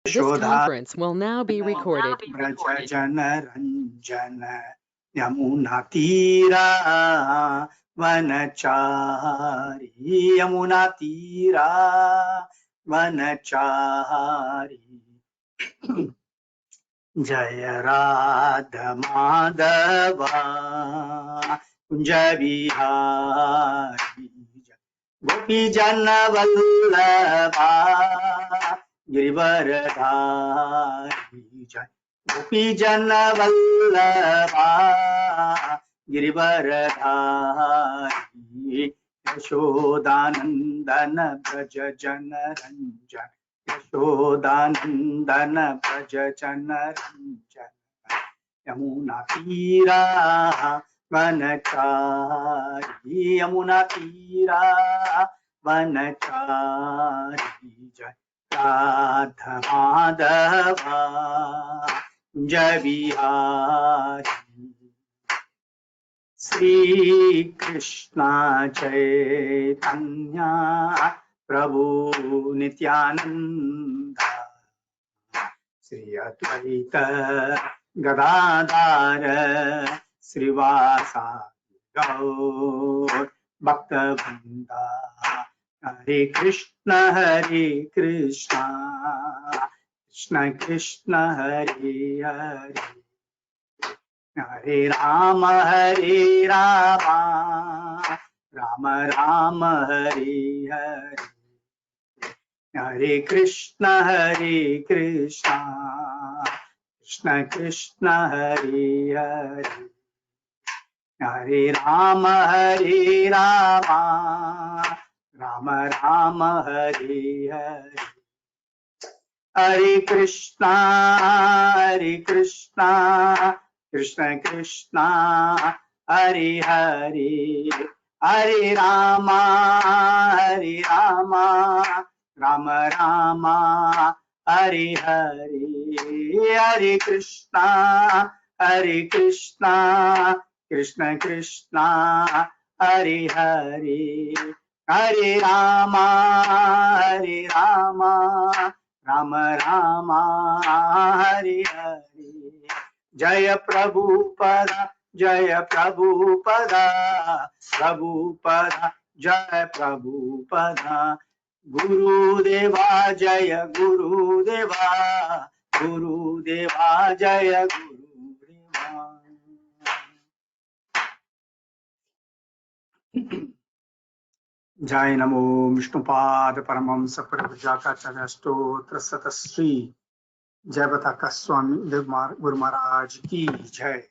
This Yashoda conference will now be recorded. Vraj जन रंजन यमुना तीरा वनचारी यमुना तीरा वनचारी जय राधा माधवा कुंज बिहारी गोपी जन वल्लभा गिरिवरधारी जय गोपी जन वल्लभा गिरिवरधारी यशोदानंदन ब्रज जन रंजन यशोदानंदन ब्रज जन रंजन यमुना तीरा वनचारी यमुना तीरा वनचारी जय राधा माधवा जय बिहारी श्री कृष्ण चैतन्य प्रभु नित्यानंद श्री अद्वैत गदाधर श्रीवासादि गौर भक्तवृंद हरे कृष्ण कृष्ण कृष्ण हरे हरे हरे राम राम राम हरे हरे हरे कृष्ण कृष्ण कृष्ण हरे हरे हरे राम राम राम हरे हरे हरे कृष्ण कृष्ण कृष्ण हरे हरे हरे राम राम राम हरे हरे हरे कृष्ण कृष्ण कृष्ण हरे हरे हरे राम राम राम हरे हरे जय प्रभुपद प्रभुपद जय प्रभुपद गुरुदेवा जय गुरुदेवा जय गुरुदेवा जय नमो विष्णुपाद परमहंस परिव्राजकाचार्य स्तोत्र सतश्री जय बताका स्वामी गुरु महाराज की जय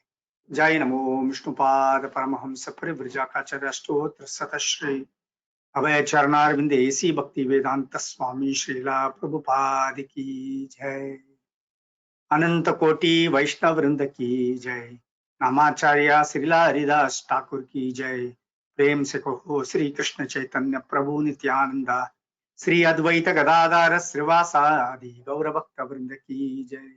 जय नमो विष्णुपाद परमहंस परिव्राजकाचार्य स्तोत्र सतश्री अभय चरणारविंदेसी भक्ति वेदांत स्वामी श्रीला प्रभुपाद की जय अनंत कोटि वैष्णव वृंद की जय नामाचार्य श्रीला हरिदास ठाकुर की जय प्रेम से कहो श्री कृष्ण चैतन्य प्रभु नित्यानंद श्री अद्वैत गदाधर श्रीवासादि गौर भक्त वृंद की जय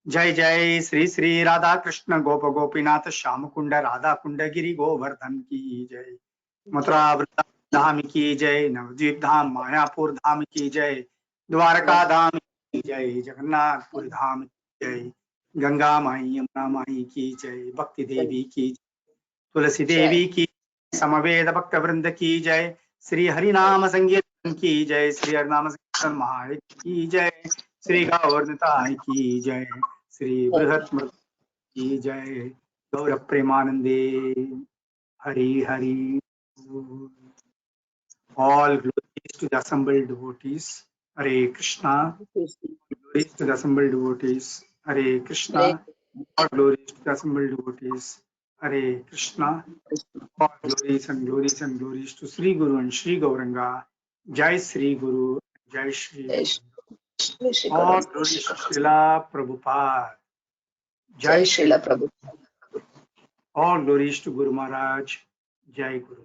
जय जय श्री श्री राधा कृष्ण गोप गोपीनाथ श्याम कुंड राधा कुंड गिरी गोवर्धन की जय मथुरा वृंदावन धाम की जय नवद्वीप धाम मायापुर धाम की जय द्वारका धाम की जय जगन्नाथपुर धाम की जय गंगा माई यमुना माई की जय भक्ति देवी की तुलसी देवी की समवेद भक्त वृंद की जय श्री हरिनाम संकीर्तन की जय श्री हरिनाम संकीर्तन महायज्ञ की जय श्री गौरताय की जय श्री बृहत की जय गौर प्रेमानंदे Hari Hari all glories to the assembled devotees Hare Krishna glories to the assembled devotees Hare Krishna all glories to the assembled devotees Hare Krishna all glories and glories and glories to Sri Guru and Sri Gauranga Jai Sri Guru Jai Sri all glories to Srila Prabhupada Jai Srila Prabhupada all glories to Guru Maharaj Jai Guru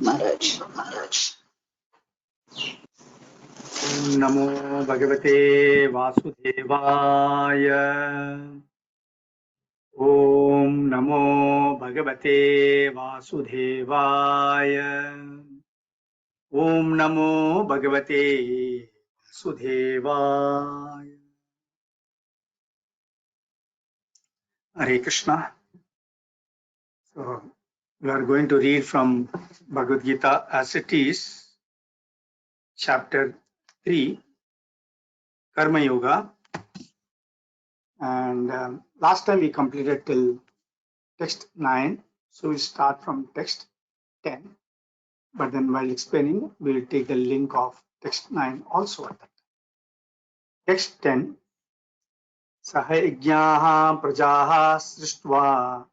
Maharaj Om Namo Bhagavate Vasudevaya Om Namo Bhagavate Vasudevaya Om Namo Bhagavate Vasudevaya. Hare Krishna. So we are going to read from Bhagavad Gita as it is, chapter 3, Karma Yoga. And last time we completed till text 9. So we start from text 10. But then while explaining, we will take the link of text 9 also at that. Text 10. Sahajñāः prajaः srištva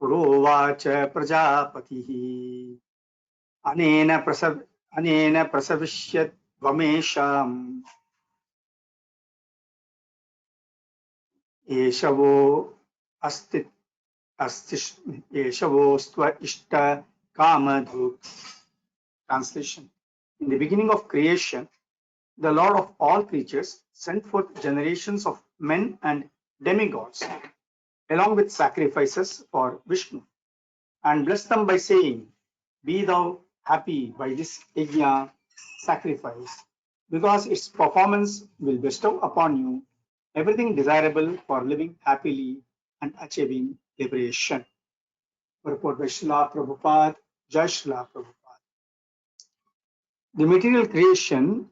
purovacha prajapatihi anena prasavishyat vamesham yeshavo stva ishta kamadhuk. Translation. In the beginning of creation, the Lord of all creatures sent forth generations of men and demigods, along with sacrifices for Vishnu, and blessed them by saying, "Be thou happy by this yajna sacrifice, because its performance will bestow upon you everything desirable for living happily and achieving liberation." Purport by Srila Prabhupada, Jai Srila Prabhupada. The material creation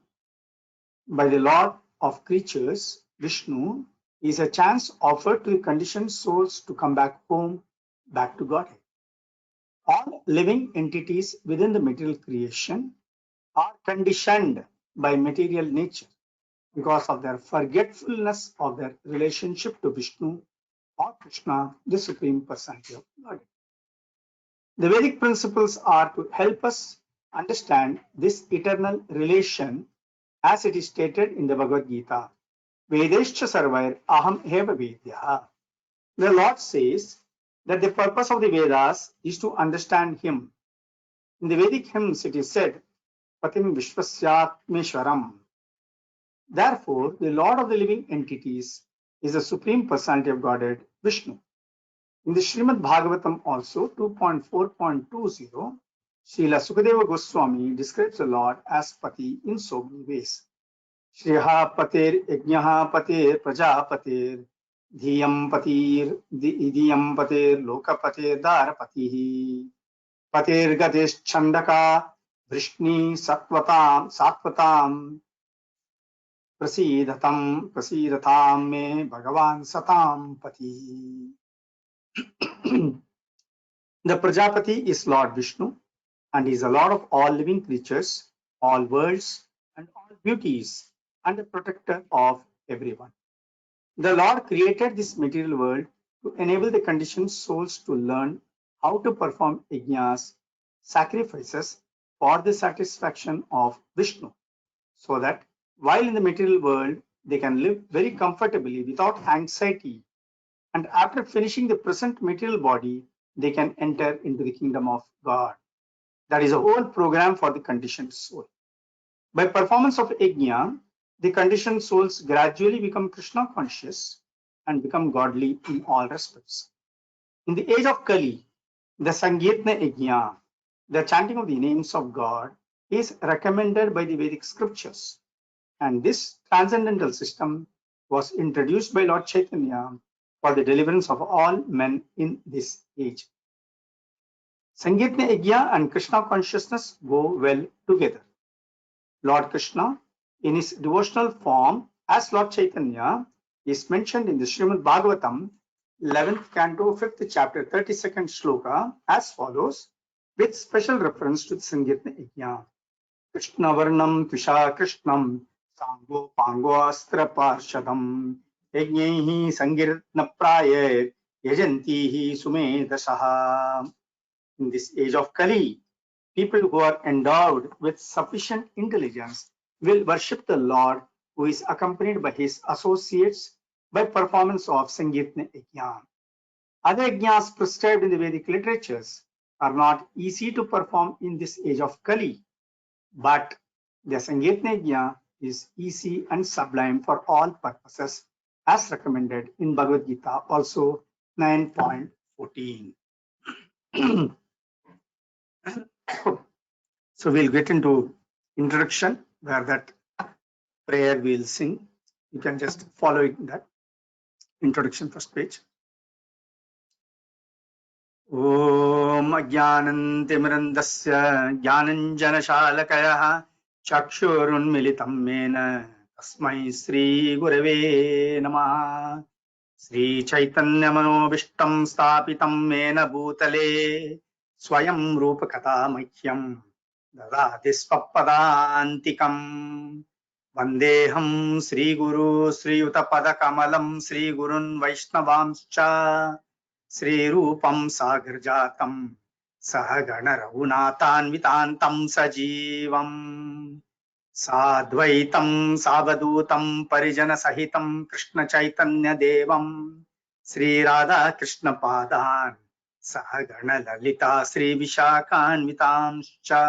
by the Lord of creatures, Vishnu, is a chance offered to the conditioned souls to come back home, back to Godhead. All living entities within the material creation are conditioned by material nature because of their forgetfulness of their relationship to Vishnu or Krishna, the Supreme Personality of Godhead. The Vedic principles are to help us understand this eternal relation as it is stated in the Bhagavad Gita. Vedescha sarvair aham eva vedya. The Lord says that the purpose of the Vedas is to understand Him. In the Vedic hymns it is said, Patim Vishwasyatmeshwaram. Therefore, the Lord of the living entities is the Supreme Personality of Godhead, Vishnu. In the Srimad Bhagavatam also, 2.4.20, Srila Sukadeva Goswami describes the Lord as Pati in so many ways. Shriha Patir Yajnaha Patir Prajapatir Dhiyam Patir Idiyam Patir Lokapatir Dharapatihi Patir Gadesh Chandaka Vrishni Satvatam Prasidatam Me Bhagavan Satam Pati. The Prajapati is Lord Vishnu and is the Lord of all living creatures, all worlds, and all beauties, and the protector of everyone. The Lord created this material world to enable the conditioned souls to learn how to perform yajnas, sacrifices, for the satisfaction of Vishnu, so that while in the material world they can live very comfortably without anxiety, and after finishing the present material body, they can enter into the kingdom of God. That is a whole program for the conditioned soul. By performance of yajna, the conditioned souls gradually become Krishna conscious and become godly in all respects. In the age of Kali, the Sankirtana Yajna, the chanting of the names of God, is recommended by the Vedic scriptures. And this transcendental system was introduced by Lord Chaitanya for the deliverance of all men in this age. Sankirtana Yajna and Krishna consciousness go well together. Lord Krishna, in his devotional form as Lord Chaitanya, is mentioned in the Srimad Bhagavatam, 11th canto, 5th chapter, 32nd shloka, as follows, with special reference to the Sankirtana Yajna. Krishna Varnam Tusha Krishnam Sango Pango Astra Parshadam Yajnehi Sankirtana Praye Yajantihi Sumedasaha. In this age of Kali, people who are endowed with sufficient intelligence will worship the Lord, who is accompanied by his associates by performance of Sankirtana Yajna. Other yajnas prescribed in the Vedic literatures are not easy to perform in this age of Kali, but the Sankirtana Yajna is easy and sublime for all purposes, as recommended in Bhagavad Gita, also 9.14. So we'll get into introduction where that prayer we'll sing. You can just follow it in that introduction first page. Om Ajnanantimirandasya Jnananjanashalakayah Chakshurunmilitam Mena Tasmai Sri Gurave Namah. Sri Chaitanya Manobishtam Stapitam Mena Bhutale Swayam Rupa Katamahyam Dadati Svapadantikam Vandeham Sri Guru Sri Utapada Kamalam Sri Gurun Vaishnavamscha Sri Rupam Sagarjatam Sahagana Raghunathanvitantam Sajivam Sadvaitam Savadutam Parijana Sahitam Krishna Chaitanya Devam Sri Radha Krishna Padan Sahagana Lalita Sri Vishakhanvitamscha.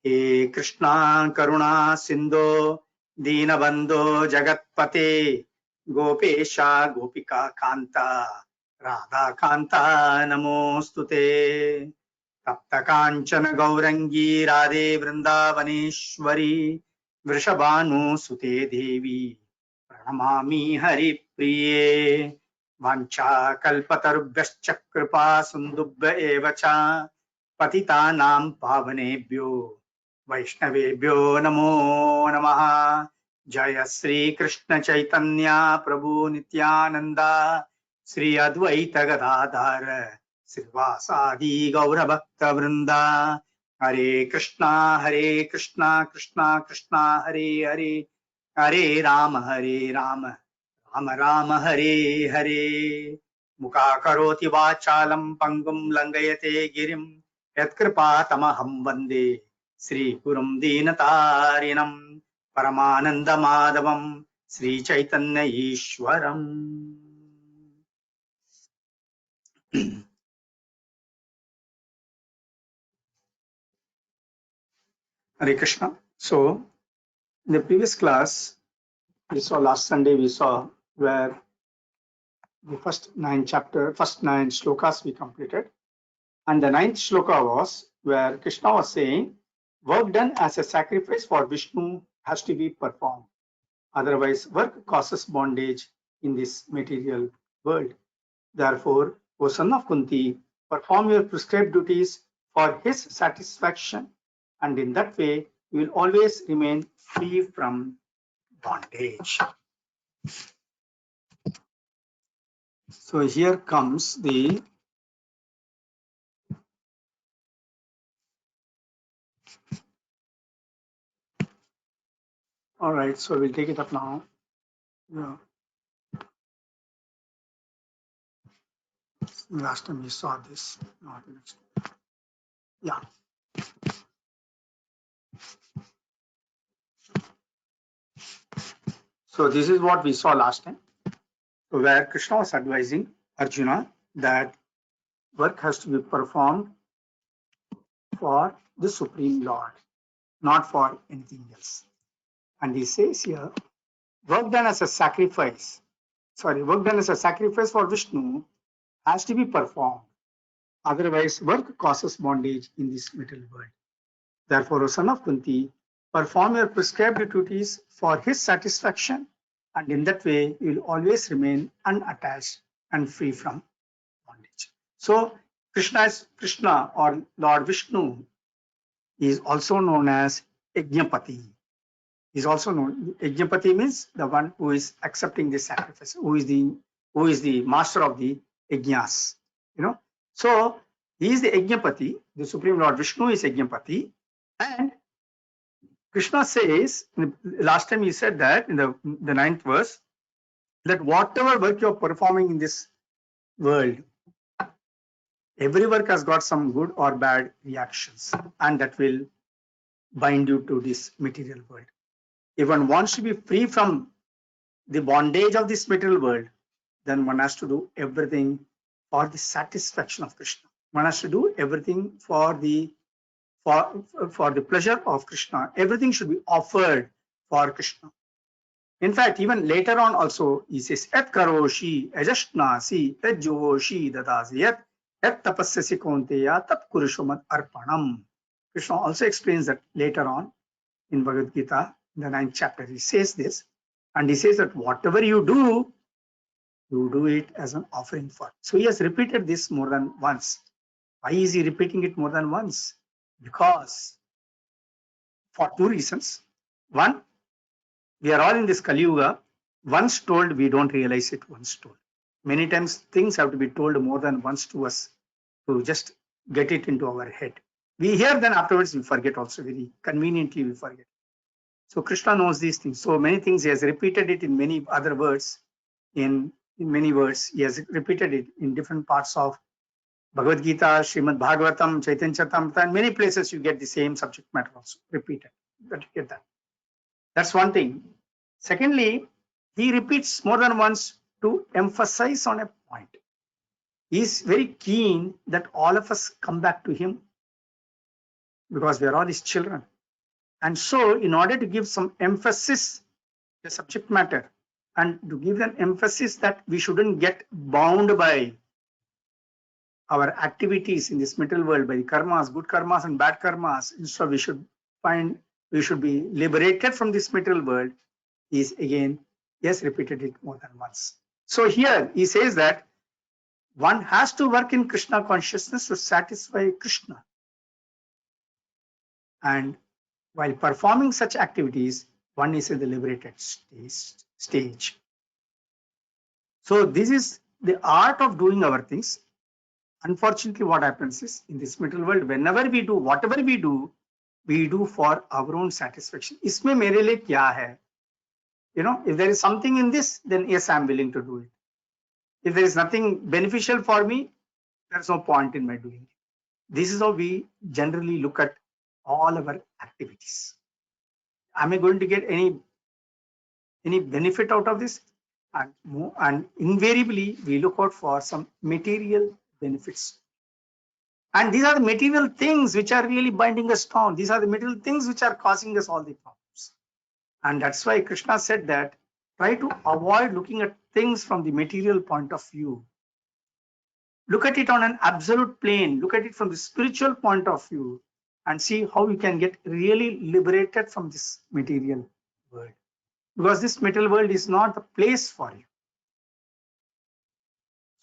He Krishna Karuna Sindho Dinabandho Jagatpate Gopesha Gopika Kanta Radha Kanta Namostute Tapta Kanchana Gaurangi Radhe Vrindavaneshwari Vrishabhanu Sute Devi Pranamami Hari Priye Vancha Kalpatarubhyascha Kripa Sundubhya Evacha Patitanam Pavanebhyo Vaishnavebhyo Namo Namaha. Jaya Sri Krishna Chaitanya Prabhu Nityananda Sri Advaita Gadadhar Srivasadi Gaura Bhakta Vrinda. Hare Krishna Krishna Krishna Hare Hare Hare Rama Rama Rama Hare Hare. Mukha karoti vachalam pangum langayate girim yatkripa tamaham vande Sri Gurum Dinatarinam Paramananda Madhavam Sri Chaitanya Ishwaram. Hare Krishna. So, in the previous class, we saw last Sunday, we saw where the first 9 shlokas we completed. And the 9th shloka was where Krishna was saying, work done as a sacrifice for Vishnu has to be performed. Otherwise, work causes bondage in this material world. Therefore, O son of Kunti, perform your prescribed duties for his satisfaction, and in that way, you will always remain free from bondage. So here comes the all right, so we'll take it up now. Yeah. Last time we saw this. Yeah. So this is what we saw last time, where Krishna was advising Arjuna that work has to be performed for the Supreme Lord, not for anything else. And he says here, work done as a sacrifice for Vishnu has to be performed. Otherwise, work causes bondage in this material world. Therefore, O son of Kunti, perform your prescribed duties for his satisfaction, and in that way, you will always remain unattached and free from bondage. So, Krishna or Lord Vishnu is also known as Yajnapati. Yajnapati means the one who is accepting the sacrifice, who is the master of the yajnas. So he is the Yajnapati. The Supreme Lord Vishnu is Yajnapati, and Krishna says, last time he said that in the 9th verse, that whatever work you are performing in this world, every work has got some good or bad reactions, and that will bind you to this material world. If one wants to be free from the bondage of this material world, then one has to do everything for the satisfaction of Krishna. One has to do everything for the pleasure of Krishna. Everything should be offered for Krishna. In fact, even later on also, he says, Et karoshi ajashnasi et joshi dadasi et tapasyasi konteya tat kurushomat arpanam. Krishna also explains that later on in Bhagavad Gita, in the 9th chapter. He says this, and he says that whatever you do it as an offering for. So he has repeated this more than once. Why is he repeating it more than once? Because for two reasons. One, we are all in this Kali Yuga. Once told, we don't realize it once told. Many times things have to be told more than once to us to just get it into our head. We hear, then afterwards we forget also, very conveniently we forget. So Krishna knows these things. So many things he has repeated it in many other words, in many words. He has repeated it in different parts of Bhagavad Gita, Srimad Bhagavatam, Chaitanya Charitamrita, and many places you get the same subject matter also repeated. But you get that. That's one thing. Secondly, he repeats more than once to emphasize on a point. He is very keen that all of us come back to him because we are all his children. And so, in order to give some emphasis to the subject matter and to give an emphasis that we shouldn't get bound by our activities in this material world, by the karmas, good karmas and bad karmas, instead we should be liberated from this material world, is again, yes, repeated it more than once. So here he says that one has to work in Krishna consciousness to satisfy Krishna. And while performing such activities, one is in the liberated stage. So this is the art of doing our things. Unfortunately, what happens is in this material world, whenever we do, whatever we do for our own satisfaction. Isme mere liye kya hai? You know, if there is something in this, then yes, I'm willing to do it. If there is nothing beneficial for me, there's no point in my doing it. This is how we generally look at all our activities. Am I going to get any benefit out of this? And invariably, we look out for some material benefits. And these are the material things which are really binding us down. These are the material things which are causing us all the problems. And that's why Krishna said that try to avoid looking at things from the material point of view. Look at it on an absolute plane. Look at it from the spiritual point of view and see how you can get really liberated from this material world. Because this material world is not the place for you.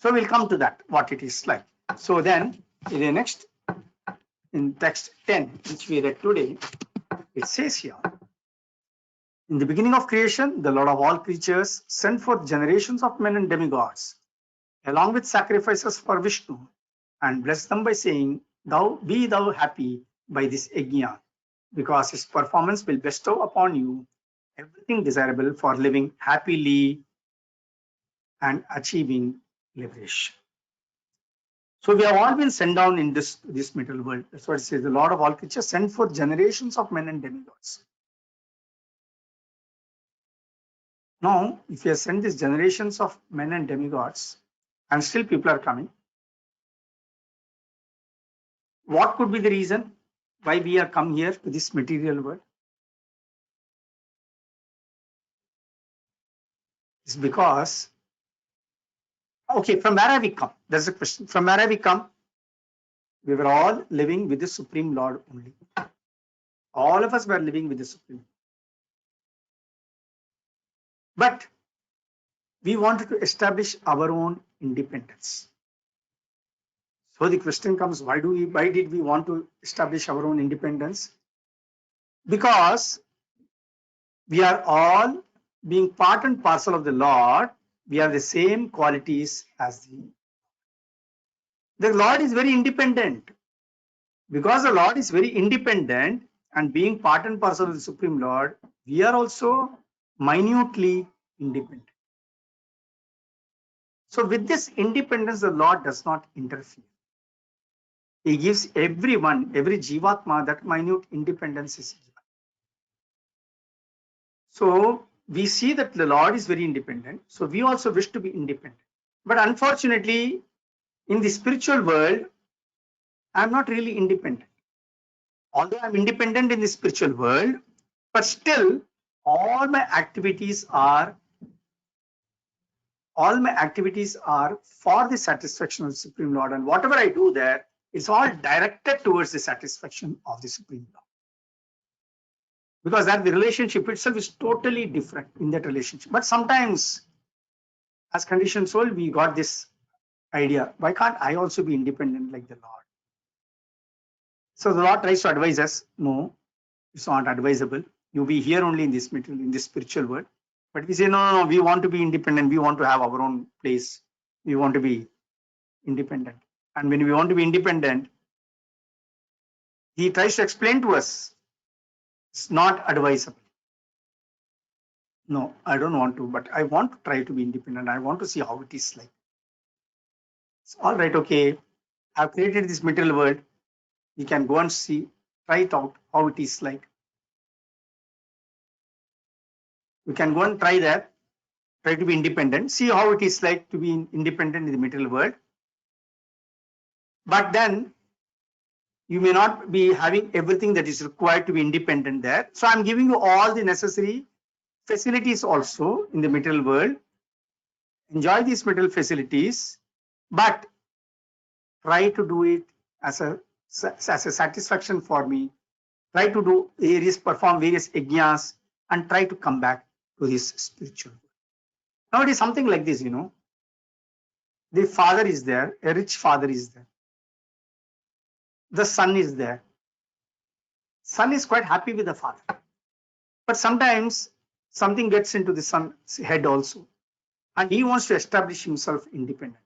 So we'll come to that, what it is like. So then, in the next, in text 10, which we read today, it says here, in the beginning of creation, the Lord of all creatures sent forth generations of men and demigods, along with sacrifices for Vishnu, and blessed them by saying, be thou happy by this yajna, because his performance will bestow upon you everything desirable for living happily and achieving liberation. So we have all been sent down in this material world. That's what it says. The Lord of all creatures sent forth generations of men and demigods. Now, if you have sent these generations of men and demigods, and still people are coming, what could be the reason why we are come here to this material world? It's because, okay, from where have we come? That's the question. From where have we come? We were all living with the Supreme Lord only. All of us were living with the Supreme. But we wanted to establish our own independence. So the question comes, why did we want to establish our own independence? Because we are all being part and parcel of the Lord. We have the same qualities as the Lord is very independent. Because the Lord is very independent and being part and parcel of the Supreme Lord, we are also minutely independent. So with this independence, the Lord does not interfere. He gives everyone, every Jivatma, that minute independence is given. So we see that the Lord is very independent. So we also wish to be independent. But unfortunately, in the spiritual world, I'm not really independent. Although I'm independent in the spiritual world, but still all my activities are for the satisfaction of the Supreme Lord, and whatever I do there, it's all directed towards the satisfaction of the Supreme Lord. because that the relationship itself is totally different in that relationship. But sometimes, as conditioned soul, we got this idea: why can't I also be independent like the Lord? So the Lord tries to advise us: no, it's not advisable. You be here only in this material, in this spiritual world. But we say, no, no, no, we want to be independent. We want to have our own place. We want to be independent. And when we want to be independent, he tries to explain to us, it's not advisable. No, I don't want to, but I want to try to be independent. I want to see how it is like. It's all right, okay. I've created this material world. You can go and see, try it out, how it is like. We can go and try that, try to be independent, see how it is like to be independent in the material world. But then you may not be having everything that is required to be independent there. So I'm giving you all the necessary facilities also in the material world. Enjoy these material facilities, but try to do it as a satisfaction for me. Try to do perform various yajnas and try to come back to this spiritual world. Now it is something like this, The father is there, a rich father is there. The son is there. Son is quite happy with the father. But sometimes something gets into the son's head also. And he wants to establish himself independent.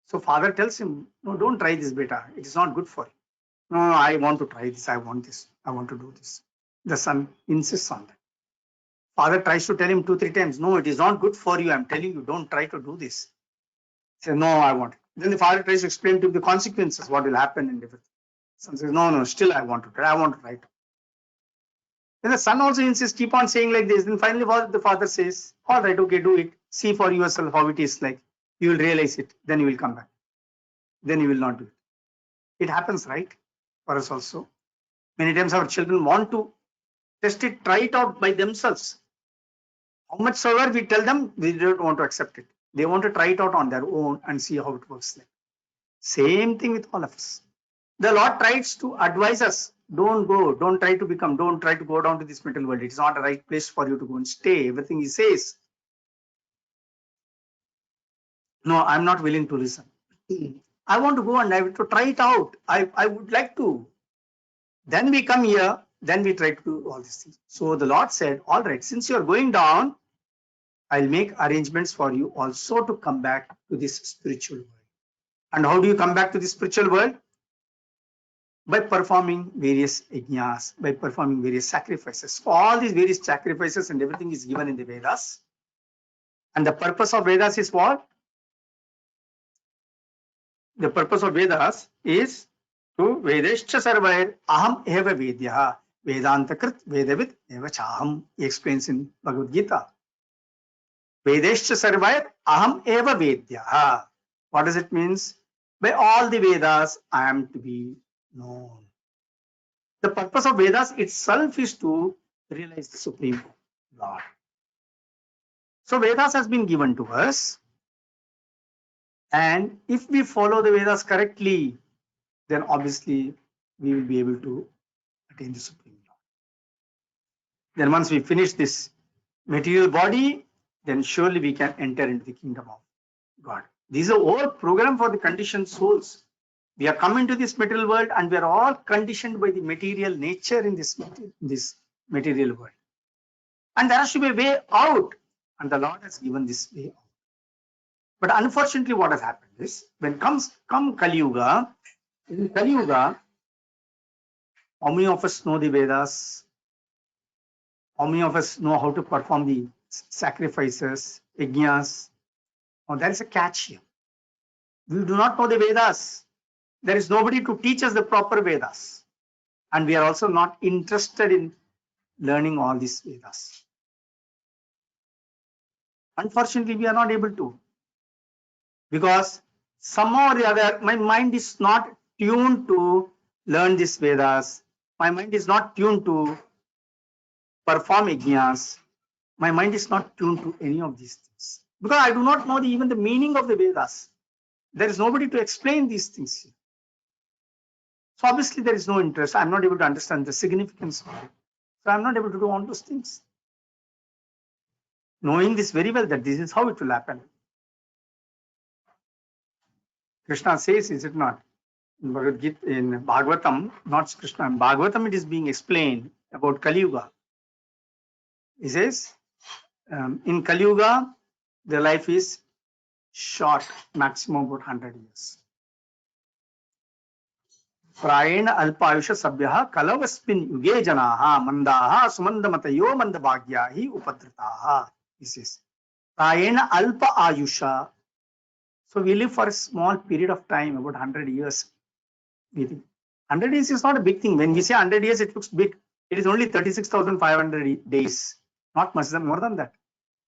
So father tells him, no, don't try this, beta. It is not good for you. No, I want to try this. I want this. I want to do this. The son insists on that. Father tries to tell him 2-3 times, no, it is not good for you. I'm telling you, don't try to do this. He says, no, I want it. Then the father tries to explain to him the consequences, what will happen and everything. Son says, no, still I want to try. I want to try it. Then the son also insists, keep on saying like this. Then finally the father says, all right, okay, do it. See for yourself how it is like. You will realize it. Then you will come back. Then you will not do it. It happens, right? For us also. Many times our children want to test it, try it out by themselves. How much soever we tell them, they don't want to accept it. They want to try it out on their own and see how it works like. Same thing with all of us. The Lord tries to advise us, don't go, don't try to become, don't try to go down to this material world. It's not a right place for you to go and stay. Everything he says. No, I'm not willing to listen. I want to go and I want to try it out. I would like to. Then we come here, then we try to do all these things. So the Lord said, all right, since you're going down, I'll make arrangements for you also to come back to this spiritual world. And how do you come back to this spiritual world? By performing various yajnas, by performing various sacrifices. All these various sacrifices and everything is given in the Vedas. And the purpose of Vedas is what? The purpose of Vedas is to Vedescha Sarvair Aham Eva Vedya Vedantakrit Vedavid Eva Chaham. He explains in Bhagavad Gita. Vedescha Sarvair Aham Eva Vedya. What does it mean? By all the Vedas, I am to be known. The purpose of Vedas itself is to realize the Supreme Lord. So Vedas has been given to us. And if we follow the Vedas correctly, then obviously we will be able to attain the Supreme Lord. Then once we finish this material body, then surely we can enter into the kingdom of God. This is a whole program for the conditioned souls. We are coming to this material world and we are all conditioned by the material nature in this material world. And there has to be a way out. And the Lord has given this way out. But unfortunately, what has happened is, when come Kali Yuga, in Kali Yuga, how many of us know the Vedas? How many of us know how to perform the sacrifices, yajnas? Now, there is a catch here. We do not know the Vedas. There is nobody to teach us the proper Vedas. And we are also not interested in learning all these Vedas. Unfortunately, we are not able to. Because somehow or the other, my mind is not tuned to learn these Vedas. My mind is not tuned to perform yajnas. My mind is not tuned to any of these things. Because I do not know even the meaning of the Vedas. There is nobody to explain these things here. So obviously there is no interest. I'm not able to understand the significance of it. So I'm not able to do all those things. Knowing this very well that this is how it will happen. Krishna says, is it not? In Bhagavad Gita, in Bhagavatam, not Krishna, in Bhagavatam it is being explained about Kali Yuga. He says, in Kali Yuga, the life is short, maximum about 100 years. प्रायेण अल्पायुष सभ्यः कलवस्मिन् युगे जनाः मंदाः सुमन्दमतयो मंदभाग्या हि उपद्रुताः. This is प्रायेण अल्प Ayusha. So we live for a small period of time, about 100 years. 100 years is not a big thing. When we say 100 years, it looks big. It is only 36,500 days, not much more than that.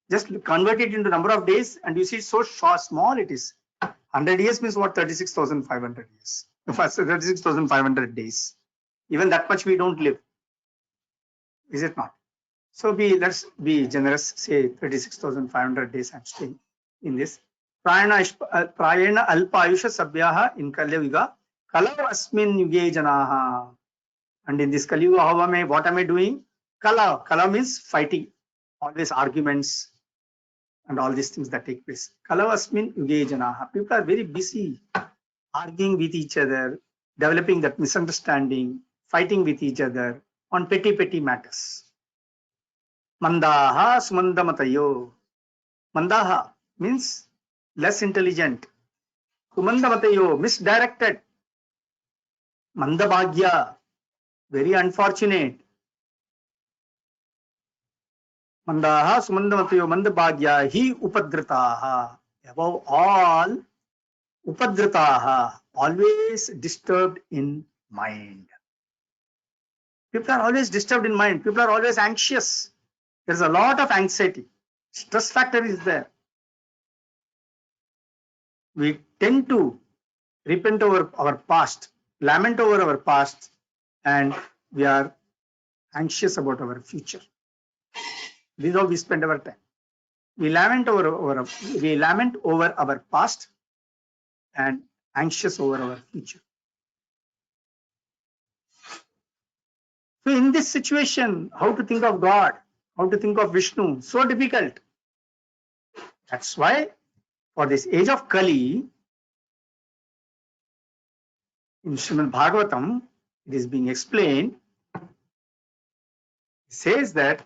Just convert it into number of days and you see so short, small it is. 100 years means what? 36,500 years. 36,500 days. Even that much we don't live. Is it not? So let's be generous, say 36,500 days I'm staying in this. Prayena alpa ayusha sabhyaha in Kali Yuga. Kalav asmin yuge janaha. And in this Kali Yuga, what am I doing? Kala. Kala means fighting. Always arguments and all these things that take place. Kalav asmin yuge janaha. People are very busy arguing with each other, developing that misunderstanding, fighting with each other on petty matters. Mandaha sumandamatayo. Mandaha means less intelligent. Sumandamatayo, misdirected. Mandabhagya, very unfortunate. Mandaha sumandamatayo mandabhagya hi upadritaha. Above all, upadritaha, always disturbed in mind. People are always disturbed in mind. People are always anxious. There's a lot of anxiety. Stress factor is there. We tend to repent over our past, lament over our past, and we are anxious about our future. This is how we spend our time. We lament over our past and anxious over our future. So in this situation, how to think of God, how to think of Vishnu, so difficult. That's why for this age of Kali, in Srimad Bhagavatam, it is being explained. It says that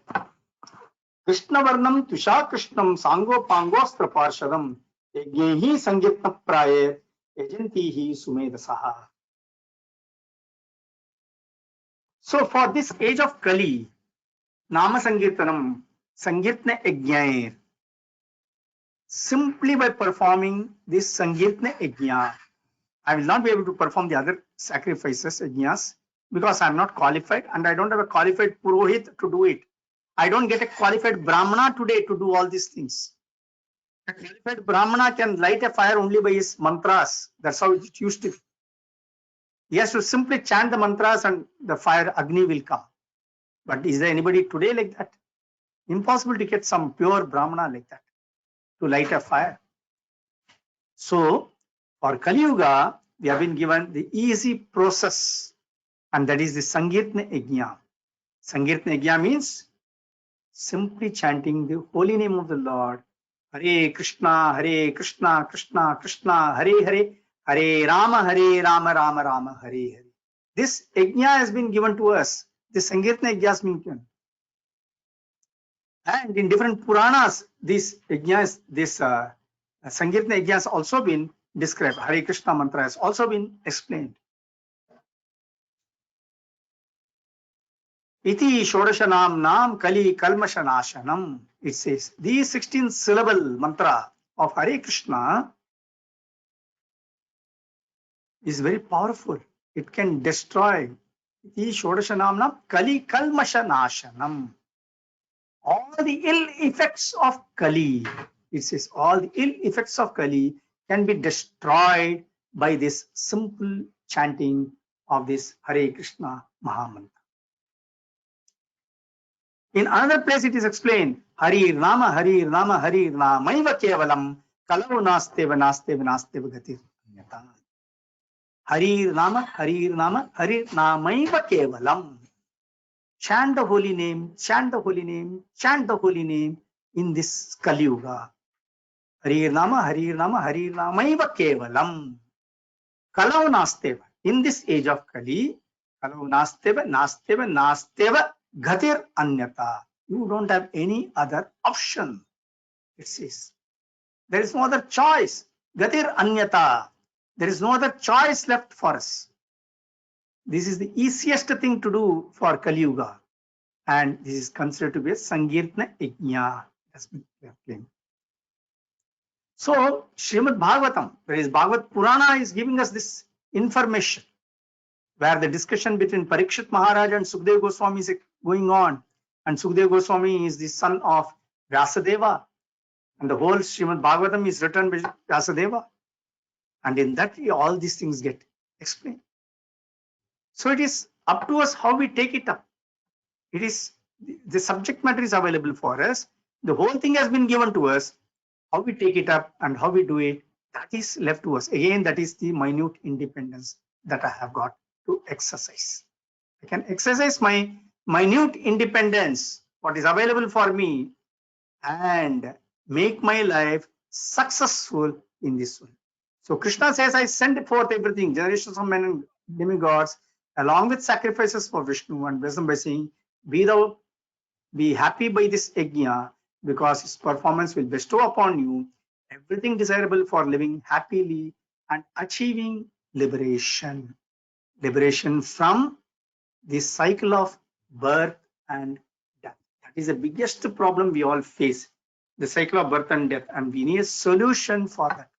Krishna Varnam Tusha Krishnam Sango Pangostra Parshadam Yagyehi Sangyatna Praye Ejantihi Sumedasaha. So for this age of Kali, Nama Sankirtanam, Sankirtana Yajnair, simply by performing this Sankirtana Yajna, I will not be able to perform the other sacrifices, Yajnas, because I am not qualified and I don't have a qualified Purohit to do it. I don't get a qualified Brahmana today to do all these things. A qualified Brahmana can light a fire only by his mantras. That's how it used to be. He has to simply chant the mantras and the fire, Agni will come. But is there anybody today like that? Impossible to get some pure Brahmana like that to light a fire. So, for Kali Yuga, we have been given the easy process, and that is the Sankirtana Yajna. Sankirtana Yajna means simply chanting the holy name of the Lord. Hare Krishna, Krishna Krishna, Hare Hare, Hare Rama, Rama Rama, Hare Hare. This Yajna has been given to us. This Sankirtana Yajna has been given. And in different Puranas, this Yajna, this Sankirtana Yajna has also been described. Hare Krishna mantra has also been explained. Iti Shodashanam Nam Kali Kalmashanashanam. It says these 16 syllable mantra of Hare Krishna is very powerful. It can destroy. Iti Shodashanam Nam Kali Kalmashanashanam. All the ill effects of Kali. It says all the ill effects of Kali can be destroyed by this simple chanting of this Hare Krishna Mahamantra. In another place it is explained, Hari Rama, Hari Rama, Hari Ramaiva Kevalam, Kalau Nasteva Nasteva Nasteva Gatir. Hari Rama, Hari Rama, Hari Ramaiva Kevalam. chant the holy name, chant the holy name, chant the holy name in this Kali Yuga. Harir Nama, Harir Nama, Harir Namaiva Kevalam. Kalau Nasteva. In this age of Kali, Kalau Nasteva, Nasteva, Nasteva, Ghatir Anyata. You don't have any other option. It says. There is no other choice. Gatir Anyata. There is no other choice left for us. This is the easiest thing to do for Kali Yuga. And this is considered to be a Sankirtana Yajna. Has been claimed. So, Srimad Bhagavatam, that is Bhagavad Purana, is giving us this information where the discussion between Parikshit Maharaj and Sukadeva Goswami is going on. And Sukadeva Goswami is the son of Vyasadeva. And the whole Srimad Bhagavatam is written by Vyasadeva. And in that, all these things get explained. So it is up to us how we take it up. It is the subject matter is available for us. The whole thing has been given to us. How we take it up and how we do it, that is left to us. Again, that is the minute independence that I have got to exercise. I can exercise my minute independence, what is available for me, and make my life successful in this world. So Krishna says, I send forth everything, generations of men and demigods, along with sacrifices for Vishnu, and bless them by saying, be happy by this yajna, because his performance will bestow upon you everything desirable for living happily and achieving liberation. Liberation from this cycle of birth and death. That is the biggest problem we all face, the cycle of birth and death, and we need a solution for that.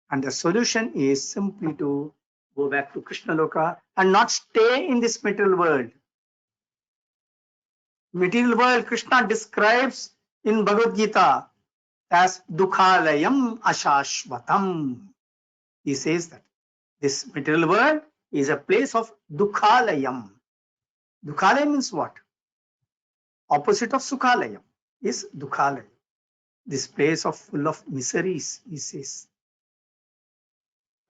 And the solution is simply to go back to Krishna Loka and not stay in this material world. Material world, Krishna describes in Bhagavad Gita as Dukhalayam Ashashvatam. He says that this material world is a place of Dukhalayam. Dukhalayam means what? Opposite of Sukhalayam is Dukhalayam. This place of full of miseries, he says.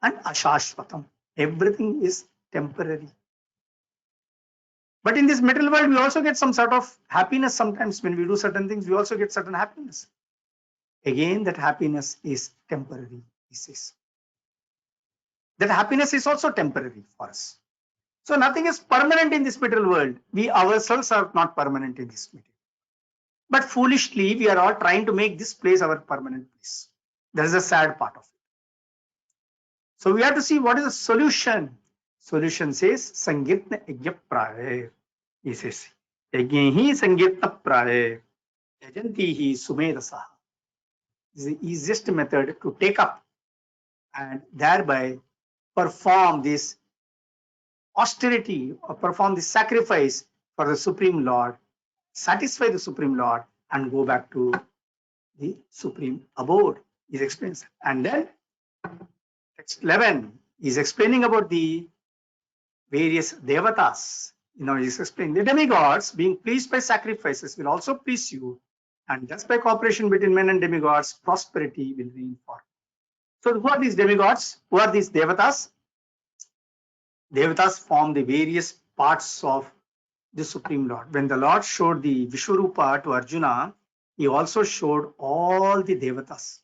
And Ashashvatam. Everything is temporary. But in this material world, we also get some sort of happiness. Sometimes when we do certain things, we also get certain happiness. Again, that happiness is temporary, he says. That happiness is also temporary for us. So nothing is permanent in this material world. We ourselves are not permanent in this material. But foolishly, we are all trying to make this place our permanent place. That is the sad part of it. So we have to see what is the solution. Solution says, Sankirtana Yajna Praya. He says, Yajna hi Sankirtana Praya. Yajanti hi Sumedasa. This is the easiest method to take up and thereby perform this austerity or perform this sacrifice for the Supreme Lord, satisfy the Supreme Lord, and go back to the Supreme Abode. He explains. And then text 11 is explaining about the various devatas. He's explaining the demigods being pleased by sacrifices will also please you, and just by cooperation between men and demigods, prosperity will reign for. So who are these demigods? Who are these devatas? Devatas form the various parts of the Supreme Lord. When the Lord showed the Vishwarupa to Arjuna, he also showed all the devatas.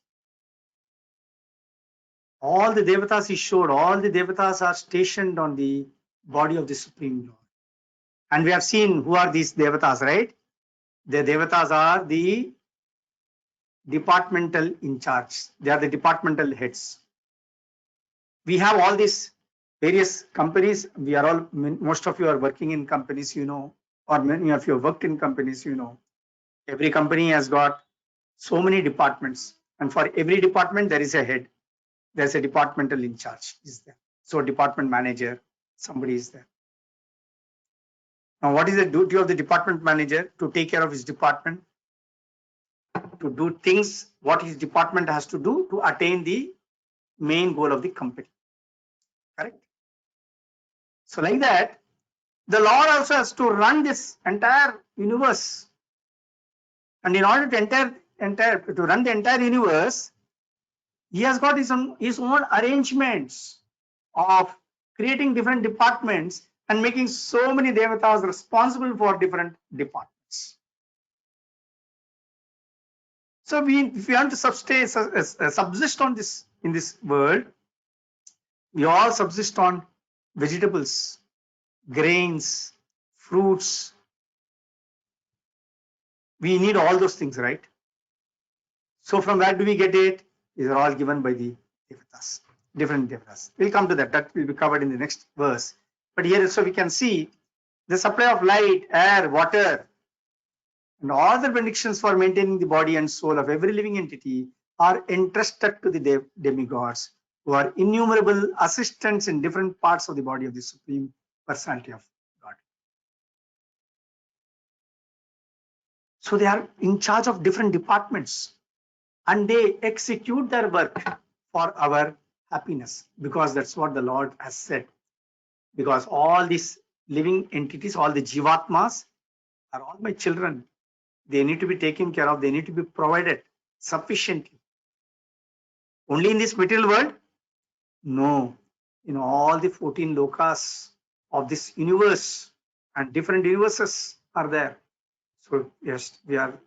All the devatas he showed, all the devatas are stationed on the body of the Supreme Lord. And we have seen who are these devatas, right? The devatas are the departmental in charge. They are the departmental heads. We have all these various companies. We are all, most of you are working in companies, or many of you have worked in companies, Every company has got so many departments, and for every department there is a head. There's a departmental in charge is there. So department manager, somebody is there. Now, what is the duty of the department manager? To take care of his department, to do things what his department has to do to attain the main goal of the company. Correct? So like that, the Lord also has to run this entire universe. And in order to run the entire universe, he has got his own arrangements of creating different departments and making so many devatas responsible for different departments. So if we want to subsist on this in this world, we all subsist on vegetables, grains, fruits. We need all those things, right? So from where do we get it? These are all given by the devatas, different devatas. We'll come to that. That will be covered in the next verse. But here, so we can see the supply of light, air, water, and all the benedictions for maintaining the body and soul of every living entity are entrusted to the demigods, who are innumerable assistants in different parts of the body of the Supreme Personality of God. So they are in charge of different departments, and they execute their work for our happiness, because that's what the Lord has said. Because all these living entities, all the jivatmas, are all my children. They need to be taken care of. They need to be provided sufficiently. Only in this material world? No. In all the 14 lokas of this universe, and different universes are there. So yes, we are.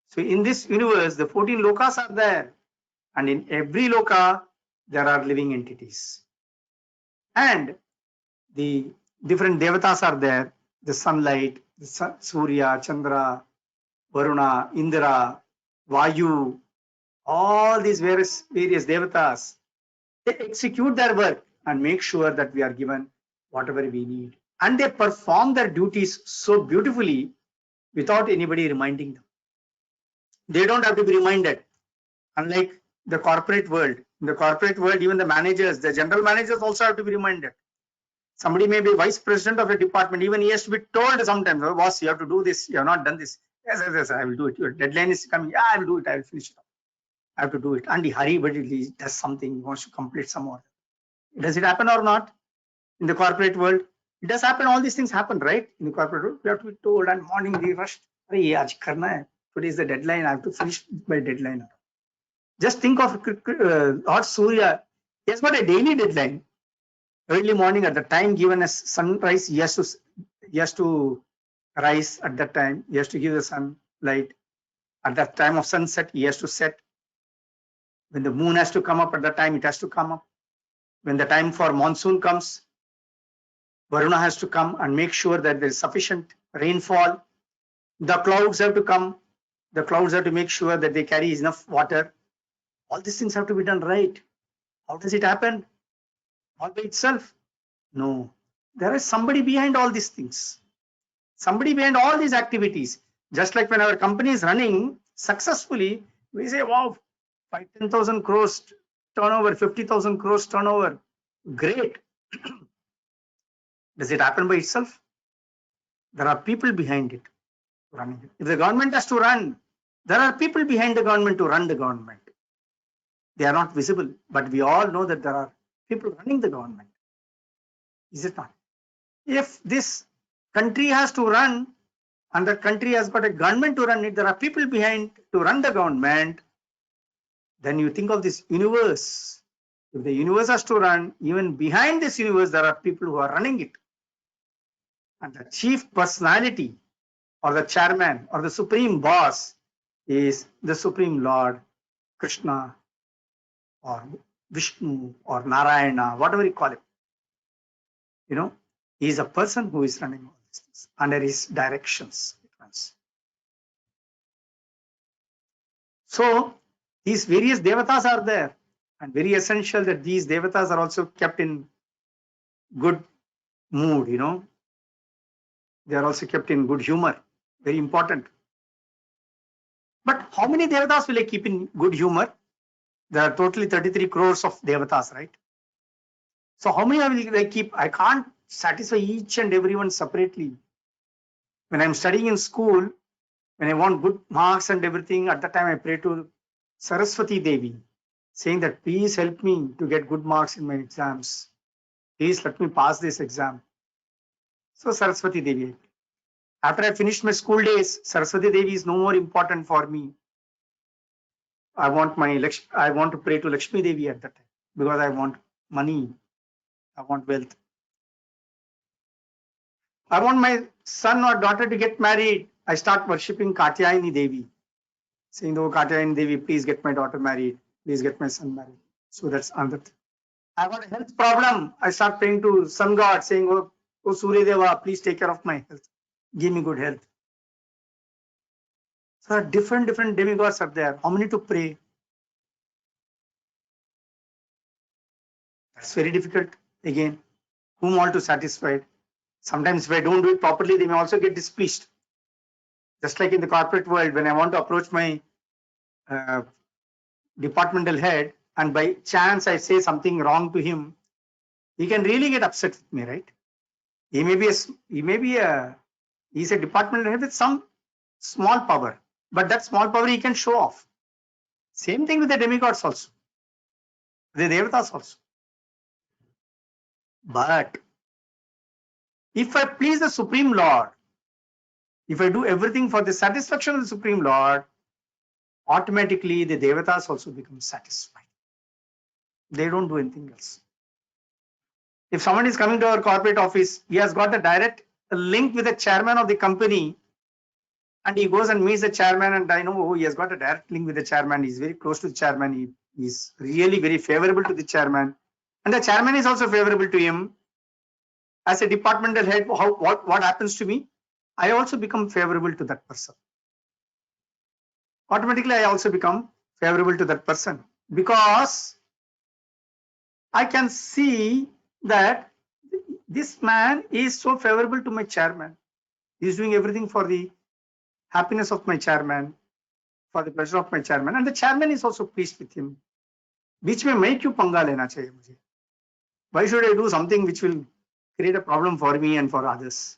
So in this universe, the 14 lokas are there. And in every loka, there are living entities. And the different devatas are there. The sunlight, the Surya, Chandra, Varuna, Indra, Vayu, all these various devatas, they execute their work and make sure that we are given whatever we need. And they perform their duties so beautifully without anybody reminding them. They don't have to be reminded. Unlike the corporate world. In the corporate world, even the managers, the general managers also have to be reminded. Somebody may be vice president of a department, even he has to be told sometimes, oh, boss, you have to do this, you have not done this. Yes, I will do it. Your deadline is coming. Yeah, I will do it. I will finish it up. I have to do it. And he hurry, but he does something, he wants to complete some more. Does it happen or not in the corporate world? It does happen. All these things happen, right? In the corporate world, we have to be told, and morning we rush. Today is the deadline. I have to finish by deadline. Just think of Lord Surya. He has got a daily deadline. Early morning, at the time given as sunrise, he has to rise at that time. He has to give the sunlight. At that time of sunset, he has to set. When the moon has to come up, at that time it has to come up. When the time for monsoon comes, Varuna has to come and make sure that there is sufficient rainfall. The clouds have to come. The clouds have to make sure that they carry enough water. All these things have to be done right. How does it happen? All by itself? No. There is somebody behind all these things. Somebody behind all these activities. Just like when our company is running successfully, we say, wow, 10,000 crores turnover, 50,000 crores turnover. Great. Does it happen by itself? There are people behind it running it. If the government has to run, there are people behind the government to run the government. They are not visible, but we all know that there are people running the government. Is it not? If this country has to run and the country has got a government to run it, there are people behind to run the government, then you think of this universe. If the universe has to run, even behind this universe, there are people who are running it. And the chief personality or the chairman or the supreme boss is the Supreme Lord, Krishna or Vishnu or Narayana, whatever you call it. You know, he is a person who is running all these things under his directions. So these various devatas are there, and very essential that these devatas are also kept in good mood, you know. They are also kept in good humor. Very important. But how many devatas will I keep in good humor? There are totally 33 crores of devatas, right? So how many will I keep? I can't satisfy each and everyone separately. When I'm studying in school, when I want good marks and everything, at that time I pray to Saraswati Devi, saying that please help me to get good marks in my exams. Please let me pass this exam. So Saraswati Devi. After I finished my school days, Saraswati Devi is no more important for me. I want to pray to Lakshmi Devi at that time because I want money. I want wealth. I want my son or daughter to get married. I start worshipping Katyayani Devi, saying, "Oh, Katyayani Devi, please get my daughter married. Please get my son married." So that's another thing. I got a health problem. I start praying to sun god, saying, "Oh Surya Deva, please take care of my health. Give me good health." So different demigods are there. How many to pray? That's very difficult. Again, whom all to satisfy? Sometimes if I don't do it properly, they may also get displeased. Just like in the corporate world, when I want to approach my departmental head and by chance I say something wrong to him, he can really get upset with me, right? He's a departmental head with some small power, but that small power he can show off. Same thing with the demigods also, the devatas also. But if I please the Supreme Lord, if I do everything for the satisfaction of the Supreme Lord, automatically the devatas also become satisfied. They don't do anything else. If someone is coming to our corporate office, he has got a direct link with the chairman of the company, and he goes and meets the chairman, and I know, oh, he has got a direct link with the chairman. He's very close to the chairman. He is really very favorable to the chairman, and the chairman is also favorable to him. As a departmental head, what happens to me? I also become favorable to that person. Automatically, I also become favorable to that person because I can see that this man is so favorable to my chairman. He is doing everything for the happiness of my chairman, for the pleasure of my chairman, and the chairman is also pleased with him. Which may make you panga lena chahiye mujhe. Why should I do something which will create a problem for me and for others?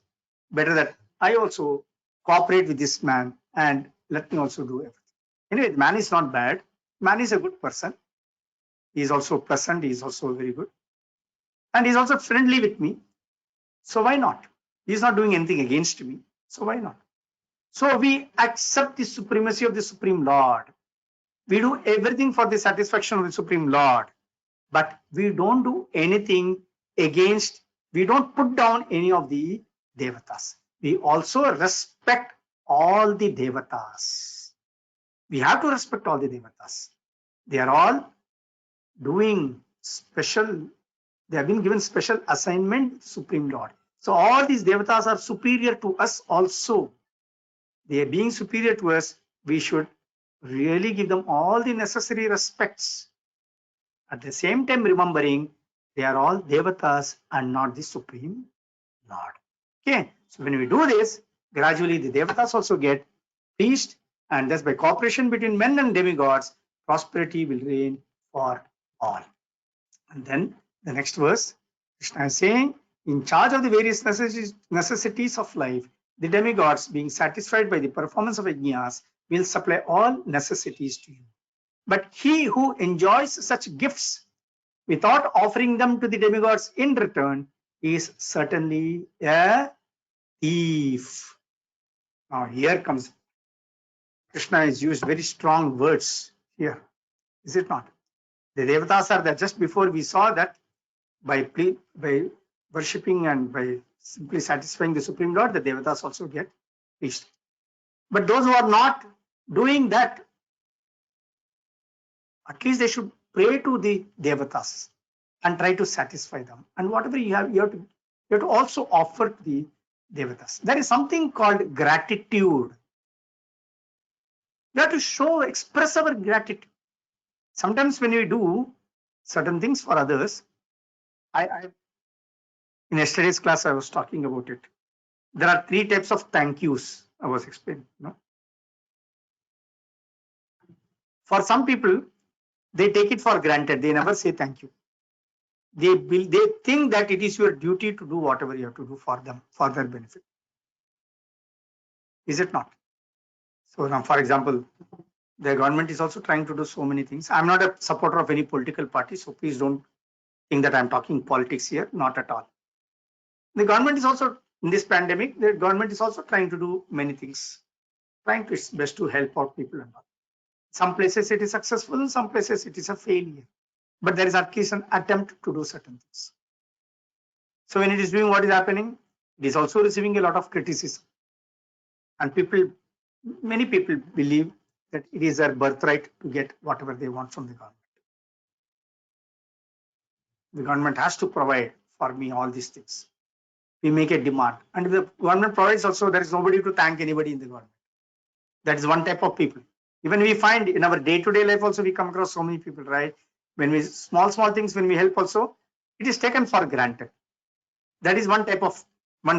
Better that I also cooperate with this man and let me also do everything. Anyway, the man is not bad. Man is a good person. He is also pleasant. He is also very good. And he is also friendly with me. So why not? He is not doing anything against me. So why not? So we accept the supremacy of the Supreme Lord. We do everything for the satisfaction of the Supreme Lord. But we don't do anything against, we don't put down any of the devatas. We also respect all the devatas. We have to respect all the devatas. They are all doing special, they have been given special assignment to Supreme Lord. So all these devatas are superior to us also. They are being superior to us. We should really give them all the necessary respects. At the same time, remembering they are all devatas and not the Supreme Lord. Okay, so when we do this, gradually the devatas also get pleased, and thus by cooperation between men and demigods, prosperity will reign for all. And then the next verse, Krishna is saying, in charge of the various necessities of life, the demigods, being satisfied by the performance of yajnas, will supply all necessities to you. But he who enjoys such gifts without offering them to the demigods in return is certainly a thief. Now here comes, Krishna has used very strong words here, is it not? The devatas are there. Just before we saw that by worshipping and by simply satisfying the Supreme Lord, the devatas also get pleased. But those who are not doing that, at least they should pray to the devatas and try to satisfy them. And whatever you have to also offer to the devatas. There is something called gratitude. We have to express our gratitude. Sometimes when we do certain things for others, in yesterday's class I was talking about it. There are 3 types of thank yous. I was explaining. For some people, they take it for granted. They never say thank you. They think that it is your duty to do whatever you have to do for them, for their benefit. Is it not? So now, for example, the government is also trying to do so many things. I'm not a supporter of any political party, so please don't think that I'm talking politics here. Not at all. The government is also, in this pandemic, the government is also trying to do many things, trying to its best to help out people and all. Some places it is successful, some places it is a failure. But there is at least an attempt to do certain things. So when it is doing, what is happening? It is also receiving a lot of criticism. And many people believe that it is their birthright to get whatever they want from the government. The government has to provide for me all these things. We make a demand. And if the government provides also, there is nobody to thank anybody in the government. That is one type of people. Even we find in our day-to-day life also, we come across so many people, right? When we small things, when we help also, it is taken for granted. That is one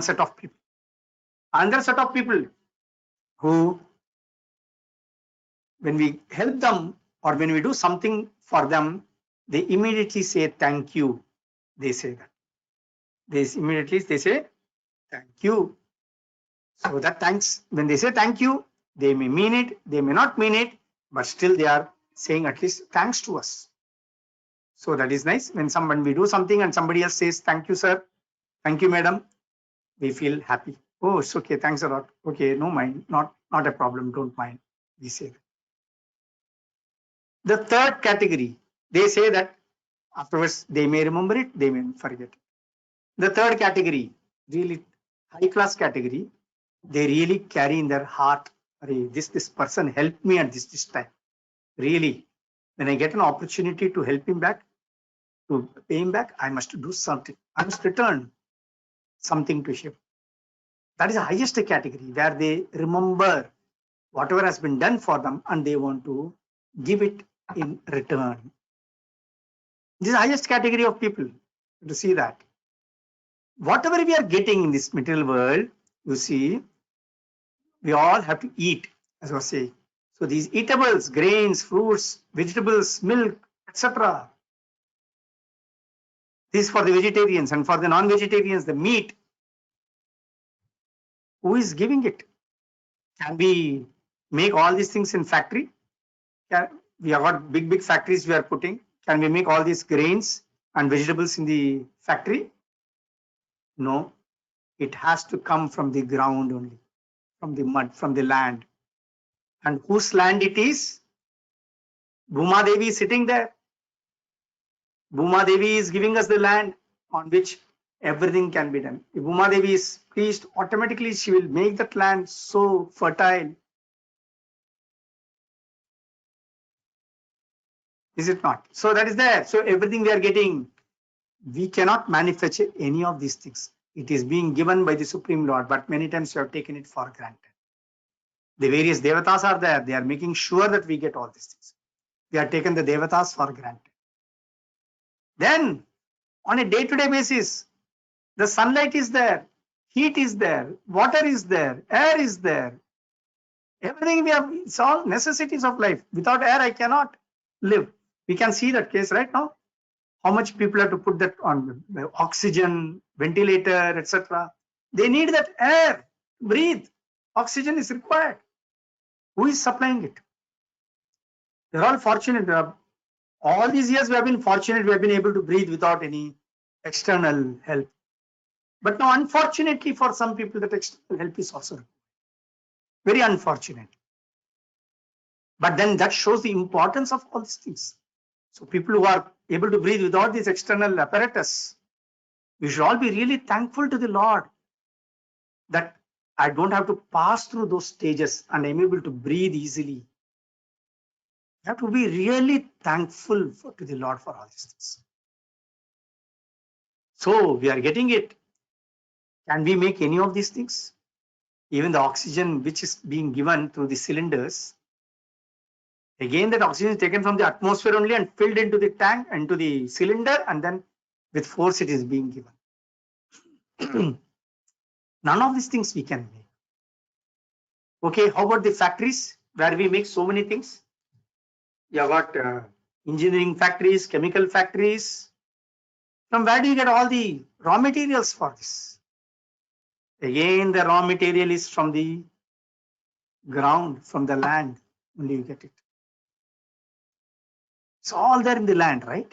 set of people. Another set of people who, when we help them or when we do something for them, they immediately say thank you. They say that. They say thank you. So that thanks, when they say thank you, they may mean it, they may not mean it, but still they are saying at least thanks to us. So that is nice. When we do something and somebody else says thank you, sir, thank you, madam, we feel happy. Oh, it's okay, thanks a lot. Okay, no mind, not a problem, don't mind. We say that. The third category, they say that afterwards they may remember it, they may forget it. The third category, really high class category, they really carry in their heart, this person helped me at this time. Really, when I get an opportunity to help him back, to pay him back, I must do something. I must return something to him. That is the highest category where they remember whatever has been done for them and they want to give it in return. This is the highest category of people to see that. Whatever we are getting in this material world, you see, we all have to eat, as I was saying. So these eatables, grains, fruits, vegetables, milk, etc. This is for the vegetarians, and for the non-vegetarians, the meat. Who is giving it? Can we make all these things in factory? We have got big factories we are putting. Can we make all these grains and vegetables in the factory? No, it has to come from the ground only, from the mud, from the land. And whose land it is? Bhuma Devi is sitting there. Bhuma Devi is giving us the land on which everything can be done. If Bhuma Devi is pleased, automatically she will make that land so fertile. Is it not? So that is there. So everything we are getting, we cannot manufacture any of these things. It is being given by the Supreme Lord, but many times we have taken it for granted. The various devatas are there. They are making sure that we get all these things. We have taken the devatas for granted. Then, on a day-to-day basis, the sunlight is there, heat is there, water is there, air is there. Everything we have, it's all necessities of life. Without air, I cannot live. We can see that case right now. How much people have to put that on oxygen, ventilator, etc. They need that air, breathe. Oxygen is required. Who is supplying it? They're all fortunate. All these years we have been fortunate. We have been able to breathe without any external help. But now, unfortunately, for some people, that external help is also very unfortunate. But then that shows the importance of all these things. So people who are able to breathe without this external apparatus, we should all be really thankful to the Lord that I don't have to pass through those stages and I'm able to breathe easily. You have to be really thankful to the Lord for all these things. So we are getting it. Can we make any of these things? Even the oxygen which is being given through the cylinders, again that oxygen is taken from the atmosphere only and filled into the tank, into the cylinder, and then with force it is being given. None of these things we can make. Okay, how about the factories where we make so many things? You have got engineering factories, chemical factories. From where do you get all the raw materials for this? Again, the raw material is from the ground, from the land, only you get it. It's all there in the land, right?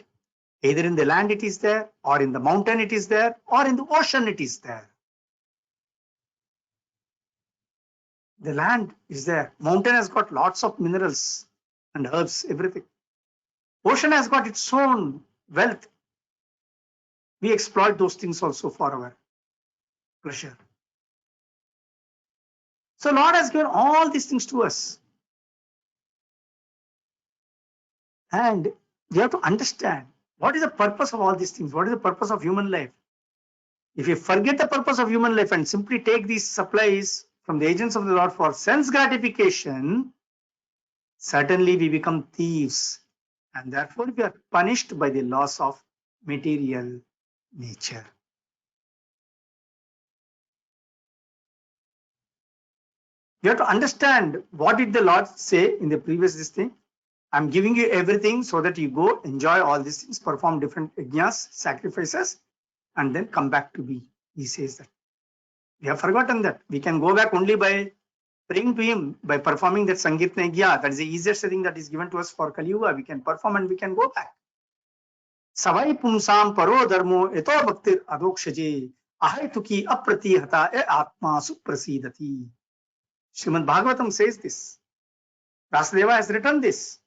Either in the land it is there, or in the mountain it is there, or in the ocean it is there. The land is there. Mountain has got lots of minerals and herbs, everything. Ocean has got its own wealth. We exploit those things also for our pleasure. So Lord has given all these things to us. And we have to understand what is the purpose of all these things? What is the purpose of human life? If you forget the purpose of human life and simply take these supplies from the agents of the Lord for sense gratification, certainly we become thieves. And therefore we are punished by the loss of material nature. You have to understand what did the Lord say in the previous this thing. I'm giving you everything so that you go enjoy all these things, perform different yajnas, sacrifices, and then come back to me. He says that. We have forgotten that. We can go back only by praying to him, by performing that Sankirtana Yajna. That is the easiest thing that is given to us for Kali Yuga. We can perform and we can go back. Savai pumsam paro dharmo eto bhaktir adokshaje ahaytuki apratihata e atma suprasidati. Srimad Bhagavatam says this. Vasudeva has written this.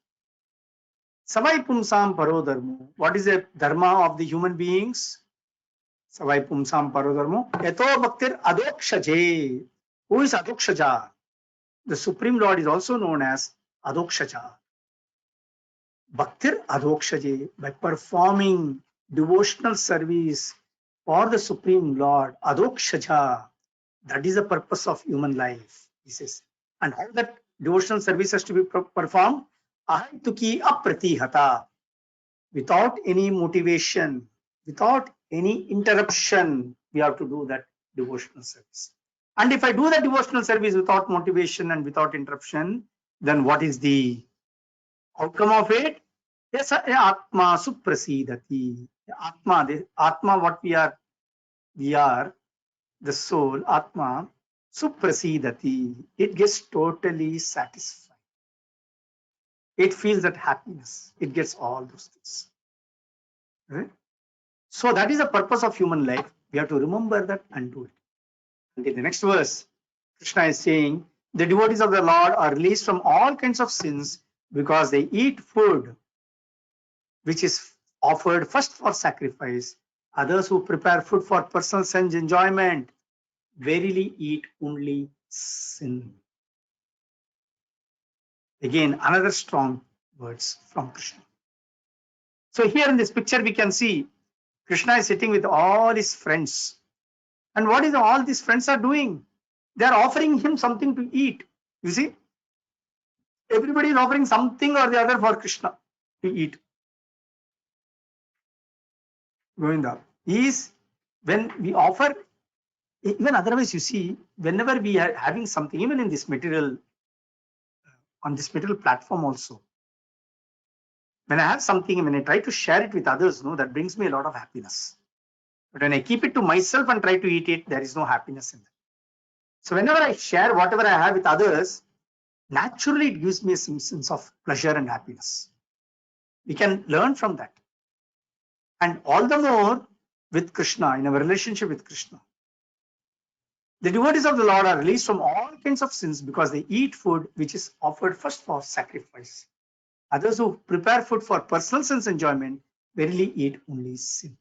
Savai pumsam paro dharmo. What is the dharma of the human beings? Savai pumsam paro dharmo eto bhaktir adokshaje. Who is adokshaja? The Supreme Lord is also known as adokshaja. Bhaktir adokshaje, by performing devotional service for the Supreme Lord, adokshaja, that is the purpose of human life, he says. And how that devotional service has to be performed? Ahaytuki apratihata, without any motivation, without any interruption, we have to do that devotional service. And if I do the devotional service without motivation and without interruption, then what is the outcome of it? Yes, Atma suprasidati. Atma, what we are, the soul, Atma suprasidati. It gets totally satisfied. It feels that happiness. It gets all those things. Right? So that is the purpose of human life. We have to remember that and do it. And in the next verse, Krishna is saying, the devotees of the Lord are released from all kinds of sins because they eat food which is offered first for sacrifice. Others who prepare food for personal sense enjoyment verily eat only sin. Again, another strong words from Krishna. So here in this picture, we can see Krishna is sitting with all his friends. And what is all these friends are doing? They are offering him something to eat. You see, everybody is offering something or the other for Krishna to eat. Govinda is when we offer, even otherwise, you see, whenever we are having something, even in this material, on this material platform also, when I have something, when I try to share it with others, no, that brings me a lot of happiness. But when I keep it to myself and try to eat it, there is no happiness in that. So whenever I share whatever I have with others, naturally it gives me some sense of pleasure and happiness. We can learn from that. And all the more with Krishna, in our relationship with Krishna. The devotees of the Lord are released from all kinds of sins because they eat food which is offered first for sacrifice. Others who prepare food for personal sense enjoyment verily eat only sin.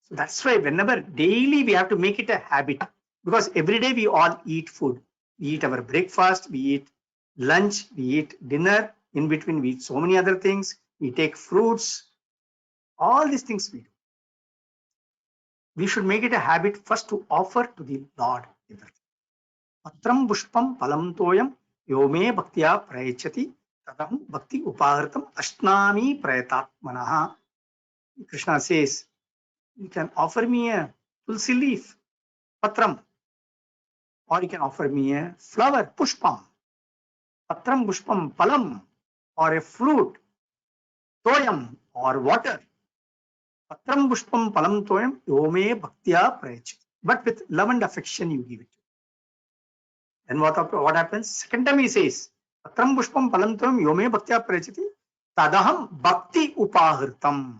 So that's why whenever daily we have to make it a habit, because every day we all eat food. We eat our breakfast, we eat lunch, we eat dinner, in between we eat so many other things, we take fruits, all these things we do. We should make it a habit first to offer to the Lord everything. Patram pushpam palam toyam yome bhaktya prayachati tadam bhakti upahartam ashnami prayatatmanaha. Krishna says, you can offer me a tulsi leaf, patram, or you can offer me a flower, pushpam, patram pushpam palam, or a fruit, toyam, or water. Patram pushpam palam toyam yome bhaktya prayachati. But with love and affection you give it. And what happens? Second time he says, Patram pushpam palam toyam yome bhaktya prayachati tadaham bhakti upahritam.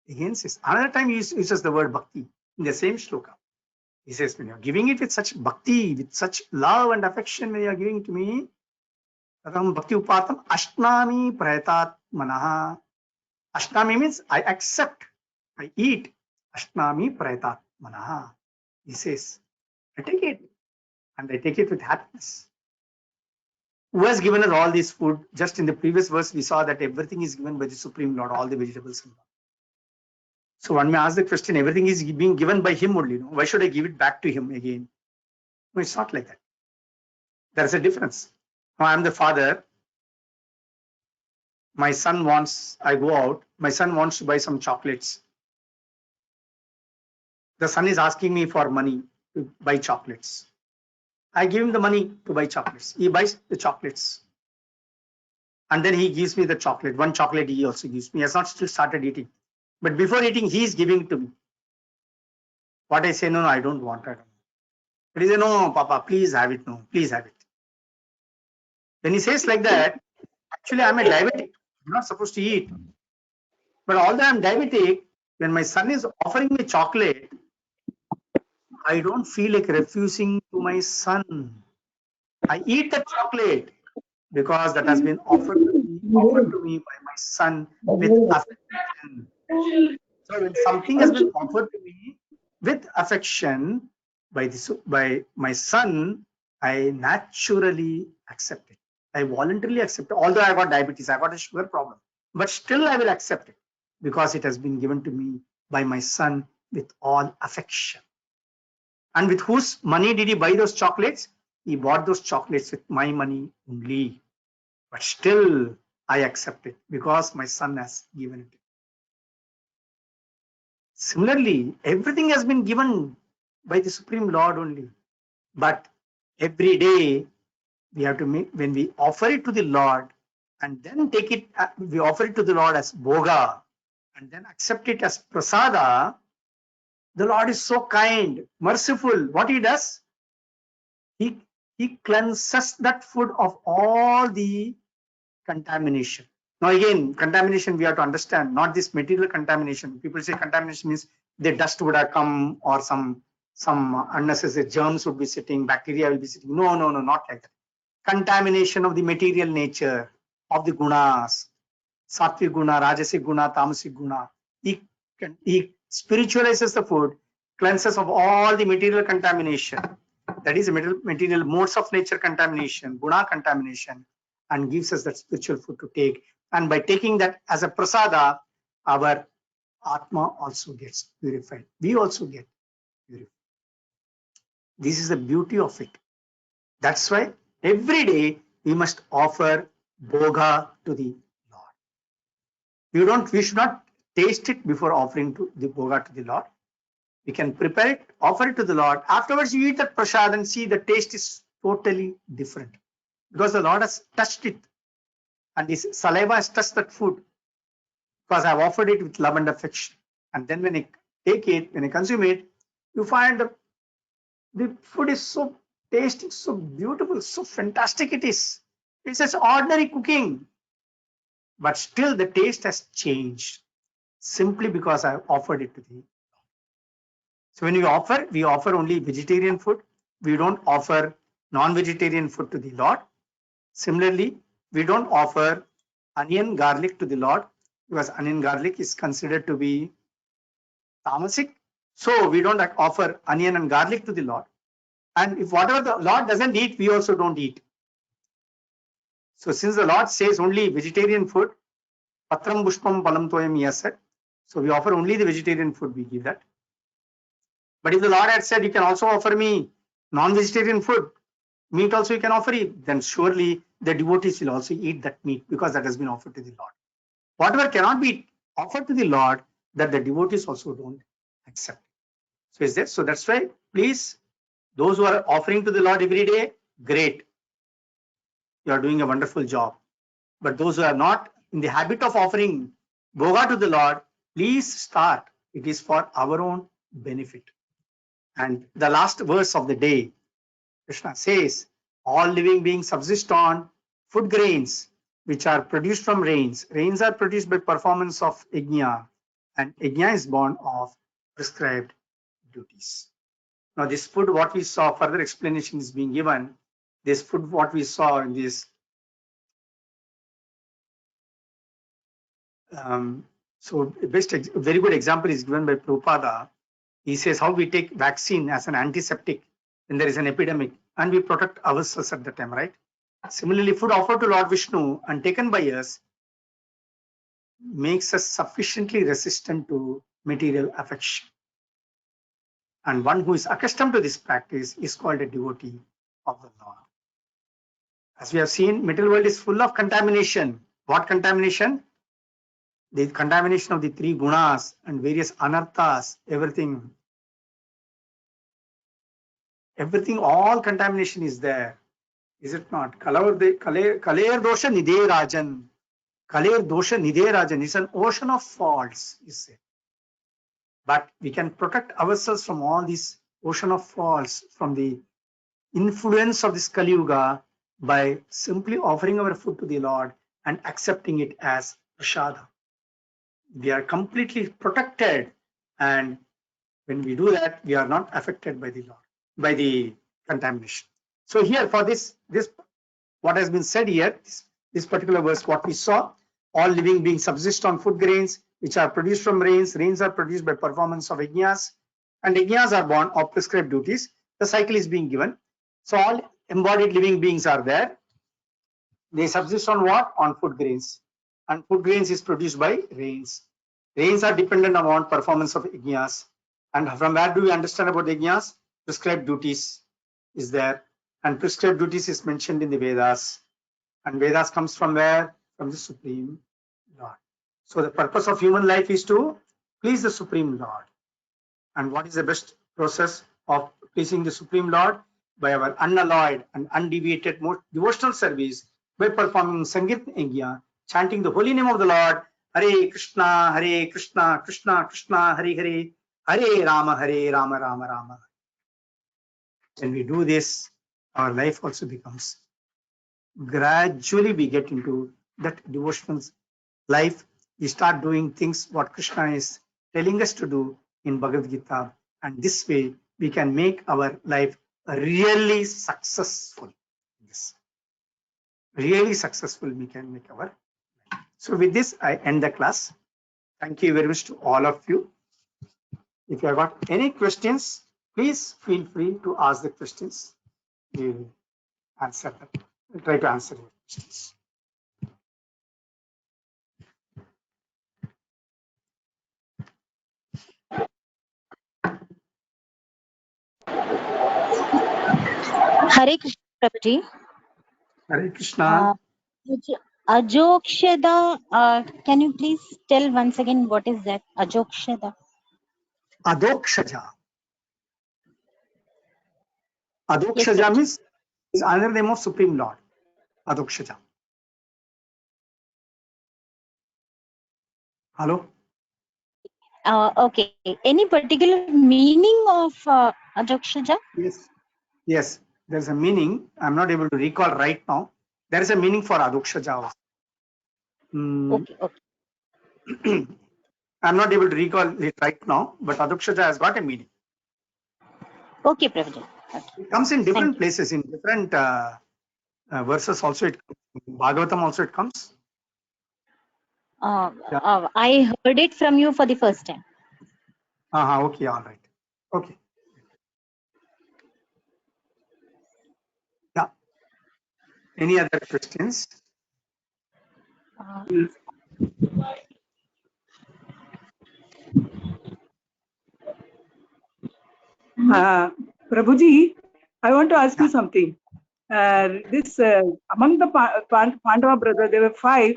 Again says, another time he uses the word bhakti in the same shloka. He says, when you are giving it with such bhakti, with such love and affection, when you are giving to me, tadaham bhakti upahartam ashnami prayatat manaha. Ashnami means I accept, I eat. Ashnami prayatat manaha. He says, I take it, and I take it with happiness. Who has given us all this food? Just in the previous verse, we saw that everything is given by the Supreme Lord, all the vegetables and all. So one may ask the question, everything is being given by him only. No? Why should I give it back to him again? No, it's not like that. There's a difference. Now I'm the father. My son wants, I go out. My son wants to buy some chocolates. The son is asking me for money to buy chocolates. I give him the money to buy chocolates. He buys the chocolates. And then he gives me the chocolate. One chocolate he also gives me. He has not still started eating. But before eating, he is giving it to me. What I say, no, I don't want it. But he says, no, Papa, please have it. No, please have it. When he says like that, actually, I'm a diabetic. I'm not supposed to eat. But although I'm diabetic, when my son is offering me chocolate, I don't feel like refusing to my son. I eat the chocolate because that has been offered to me by my son with affection. So when something has been offered to me with affection by my son, I naturally accept it. I voluntarily accept it. Although I got diabetes, I got a sugar problem, but still I will accept it because it has been given to me by my son with all affection. And with whose money did he buy those chocolates? He bought those chocolates with my money only. But still, I accept it because my son has given it. Similarly, everything has been given by the Supreme Lord only. But every day, we have to make, when we offer it to the Lord and then take it, we offer it to the Lord as Bhoga and then accept it as Prasada. The Lord is so kind, merciful. What he does? He cleanses that food of all the contamination. Now again, contamination we have to understand, not this material contamination. People say contamination means the dust would have come or some unnecessary germs would be sitting, bacteria will be sitting. No, not like that. Contamination of the material nature, of the gunas, sattvic guna, rajasic guna, tamasic guna. He spiritualizes the food, cleanses of all the material contamination. That is material modes of nature contamination, guna contamination, and gives us that spiritual food to take. And by taking that as a prasada, our Atma also gets purified. We also get purified. This is the beauty of it. That's why every day we must offer Bhoga to the Lord. We should not taste it before offering to the Bhoga to the Lord. We can prepare it, offer it to the Lord. Afterwards, you eat that prasad and see the taste is totally different because the Lord has touched it and his saliva has touched that food because I have offered it with love and affection. And then when I take it, when I consume it, you find the food is so tasty, so beautiful, so fantastic it is. It's just ordinary cooking, but still the taste has changed simply because I have offered it to the Lord. So when we offer only vegetarian food. We don't offer non-vegetarian food to the Lord. Similarly, we don't offer onion, garlic to the Lord because onion, garlic is considered to be tamasic. So we don't offer onion and garlic to the Lord. And if whatever the Lord doesn't eat, we also don't eat. So since the Lord says only vegetarian food, patram pushpam palam toyam, he has said. So we offer only the vegetarian food, we give that. But if the Lord had said, you can also offer me non-vegetarian food, meat also you can offer it, then surely the devotees will also eat that meat because that has been offered to the Lord. Whatever cannot be offered to the Lord, that the devotees also don't accept. So is there? So that's why, please, those who are offering to the Lord every day, great. You are doing a wonderful job. But those who are not in the habit of offering Bhoga to the Lord, please start. It is for our own benefit. And the last verse of the day, Krishna says, all living beings subsist on food grains, which are produced from rains. Rains are produced by performance of yajna, and yajna is born of prescribed duties. Now, this food, what we saw, further explanation is being given. This food, what we saw in this. So, very good example is given by Prabhupada. He says how we take vaccine as an antiseptic when there is an epidemic and we protect ourselves at the time, right? Similarly, food offered to Lord Vishnu and taken by us makes us sufficiently resistant to material affection. And one who is accustomed to this practice is called a devotee of the Lord. As we have seen, material world is full of contamination. What contamination? The contamination of the three gunas and various anarthas, everything, all contamination is there. Is it not? Kaler dosha nidhe rajan. Kaler dosha nidhe rajan is an ocean of faults, is said. But we can protect ourselves from all these ocean of faults, from the influence of this Kali Yuga, by simply offering our food to the Lord and accepting it as prasada. We are completely protected, and when we do that, we are not affected by the Lord, by the contamination. So here, for this what has been said here, this particular verse, what we saw, all living beings subsist on food grains which are produced from rains. Rains are produced by performance of yajnas, and yajnas are born of prescribed duties. The cycle is being given. So all embodied living beings are there. They subsist on what? On food grains. And food grains is produced by rains. Rains are dependent upon performance of yajnas. And from where do we understand about yajnas? Prescribed duties is there. And prescribed duties is mentioned in the Vedas. And Vedas comes from where? From the Supreme Lord. So the purpose of human life is to please the Supreme Lord. And what is the best process of pleasing the Supreme Lord? By our unalloyed and undeviated devotional service, by performing Sangirtan Yajna, chanting the holy name of the Lord, Hare Krishna, Krishna Krishna, Hare Hare, Hare Rama, Rama Rama. When we do this, our life also becomes, gradually we get into that devotional life. We start doing things what Krishna is telling us to do in Bhagavad Gita, and this way we can make our life really successful. Yes. Really successful we can make our life. So with this, I end the class. Thank you very much to all of you. If you have got any questions, please feel free to ask the questions. We will answer them. We'll try to answer your questions. Hare Krishna, Prabhuji. Hare Krishna. Ajokshada, can you please tell once again what is that? Ajokshada. Adokshaja. Adokshaja means is another name of Supreme Lord. Adokshaja. Hello? Okay. Any particular meaning of Ajokshaja? Yes. There's a meaning. I'm not able to recall right now. There is a meaning for Adokshaja. Okay. I'm not able to recall it right now, but Adokshaja has got a meaning. Okay, Prabhuji. Okay. It comes in different places, in different verses also. It Bhagavatam also it comes. I heard it from you for the first time. Okay, all right. Okay. Yeah. Any other questions? Prabhuji, I want to ask you something. Among the Pandava brothers, there were 5,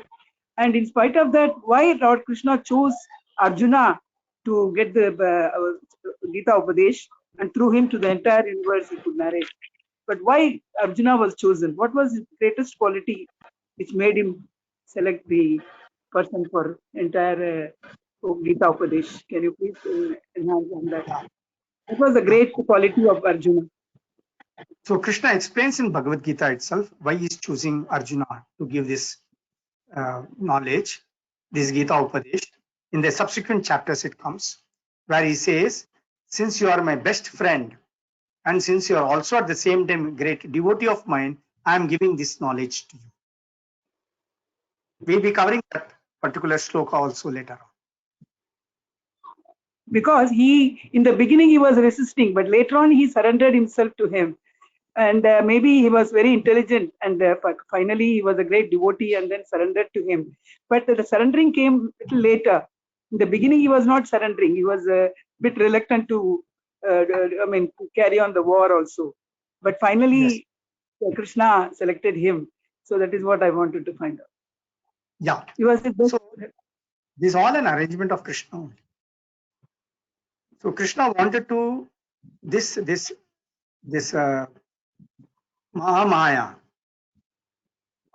and in spite of that, why Lord Krishna chose Arjuna to get the Gita Upadesh, and through him to the entire universe he could narrate? But why Arjuna was chosen? What was his greatest quality which made him select the person for entire Gita Upadesh? Can you please enhance on that? What was the great quality of Arjuna? So Krishna explains in Bhagavad Gita itself why he is choosing Arjuna to give this knowledge, this Gita Upadesh. In the subsequent chapters it comes, where he says, since you are my best friend, and since you are also at the same time great devotee of mine, I am giving this knowledge to you. We'll be covering that particular shloka also later on. because in the beginning he was resisting, but later on he surrendered himself to him. And maybe he was very intelligent, and but finally he was a great devotee and then surrendered to him. But the surrendering came a little later. In the beginning he was not surrendering. He was a bit reluctant to, to carry on the war also. But Yes. finally Krishna selected him. So that is what I wanted to find out. Yeah. He was the best. So this is all an arrangement of Krishna only. So Krishna wanted to this Mahamaya.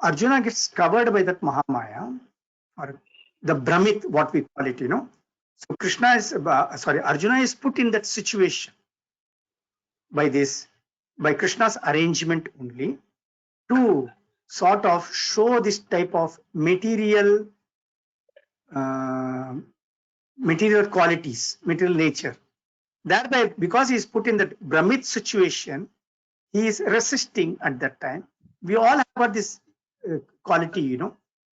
Arjuna gets covered by that Mahamaya, or the Brahmit, what we call it, So Krishna is, Arjuna is put in that situation by Krishna's arrangement only, to sort of show this type of material qualities, material nature. Thereby, because he is put in that Brahmit situation, he is resisting at that time. We all have got this quality,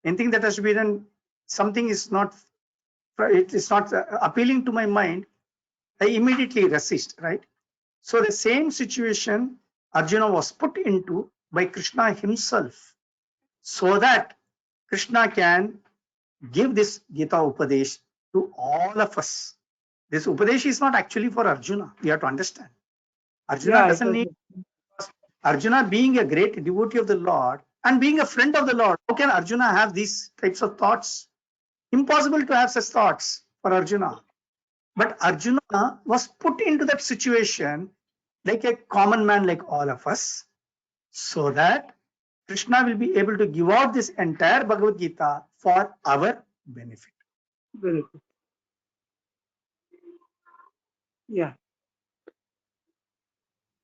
anything that has to be done, something is not, it is not appealing to my mind, I immediately resist, right? So the same situation Arjuna was put into by Krishna himself, so that Krishna can give this Gita Upadesh to all of us. This Upadesh is not actually for Arjuna. We have to understand. Arjuna Yeah, doesn't need, Arjuna being a great devotee of the Lord and being a friend of the Lord. How can Arjuna have these types of thoughts? Impossible to have such thoughts for Arjuna. But Arjuna was put into that situation like a common man like all of us, so that Krishna will be able to give out this entire Bhagavad Gita for our benefit. very good. Yeah,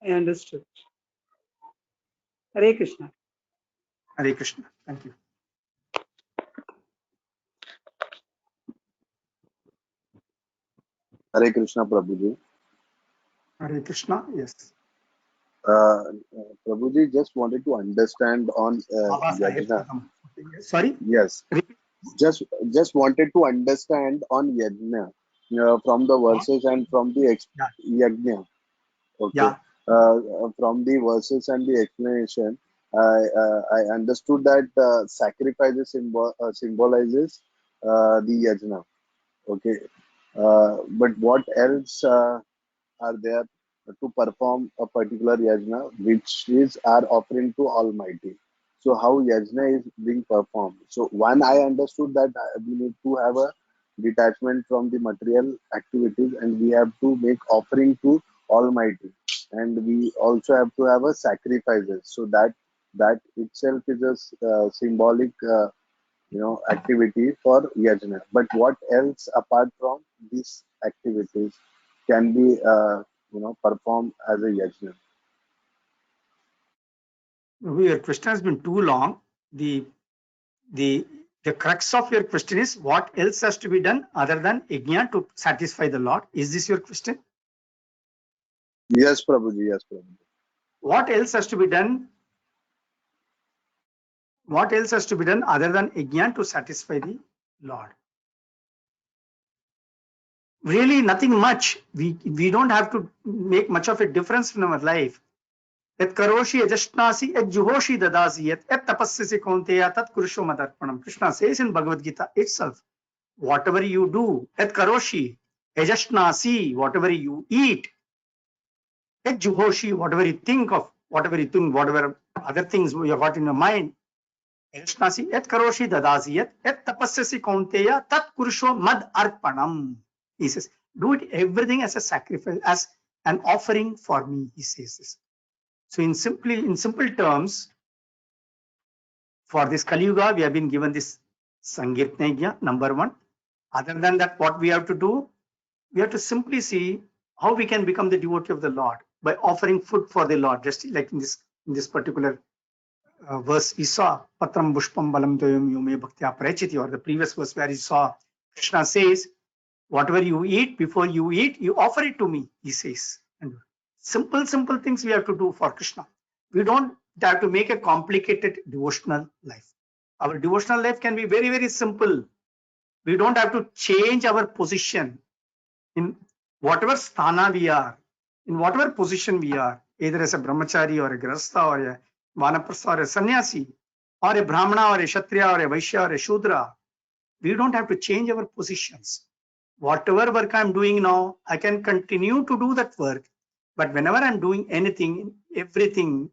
I understood. Hare Krishna. Hare Krishna. Thank you. Hare Krishna, Prabhuji. Hare Krishna. Yes. Prabhuji, just wanted to understand on Yajna. Sorry? Yes. Repeat. Just wanted to understand on Yajna from the verses and from the Yajna. Okay. Yeah. From the verses and the explanation, I understood that sacrifices symbolizes the Yajna. Okay. But what else are there to perform a particular yajna, which is our offering to Almighty? So how yajna is being performed? So one, I understood that we need to have a detachment from the material activities, and we have to make offering to Almighty, and we also have to have a sacrifices. So that itself is a symbolic activity for yajna. But what else apart from these activities can be performed as a yajna? Your question has been too long. The crux of your question is, what else has to be done other than yajna to satisfy the Lord? Is this your question? Yes, Prabhuji. Yes, Prabhuji. What else has to be done? What else has to be done other than yajna to satisfy the Lord? Really, nothing much. We don't have to make much of a difference in our life. Yat karoshi ajashnasi yat juhoshi dadasi yat tapasyasi kaunteya tat kurusho madarpanam. Krishna says in Bhagavad Gita itself, whatever you do, yat karoshi ajashnasi, whatever you eat, yat juhoshi, whatever you think of, whatever other things you have got in your mind, ajashnasi yat karoshi dadasi yat tapasyasi kaunteya tat kurusho mad arpanam. He says, do it everything as a sacrifice, as an offering for me, he says this. So in simple terms, for this Kali Yuga, we have been given this Sankirtana Yajna, number one. Other than that, what we have to do? We have to simply see how we can become the devotee of the Lord by offering food for the Lord, just like in this particular verse we saw, Patram Pushpam Balam Toyam Yume Bhaktya Prachiti, or the previous verse where he saw Krishna says, whatever you eat, before you eat, you offer it to me, he says. And simple things we have to do for Krishna. We don't have to make a complicated devotional life. Our devotional life can be very, very simple. We don't have to change our position in whatever sthana we are, in whatever position we are, either as a brahmachari or a grahastha or a vanaprastha or a sannyasi, or a brahmana or a kshatriya or a vaishya or a shudra, we don't have to change our positions. Whatever work I'm doing now, I can continue to do that work. But whenever I'm doing anything, everything,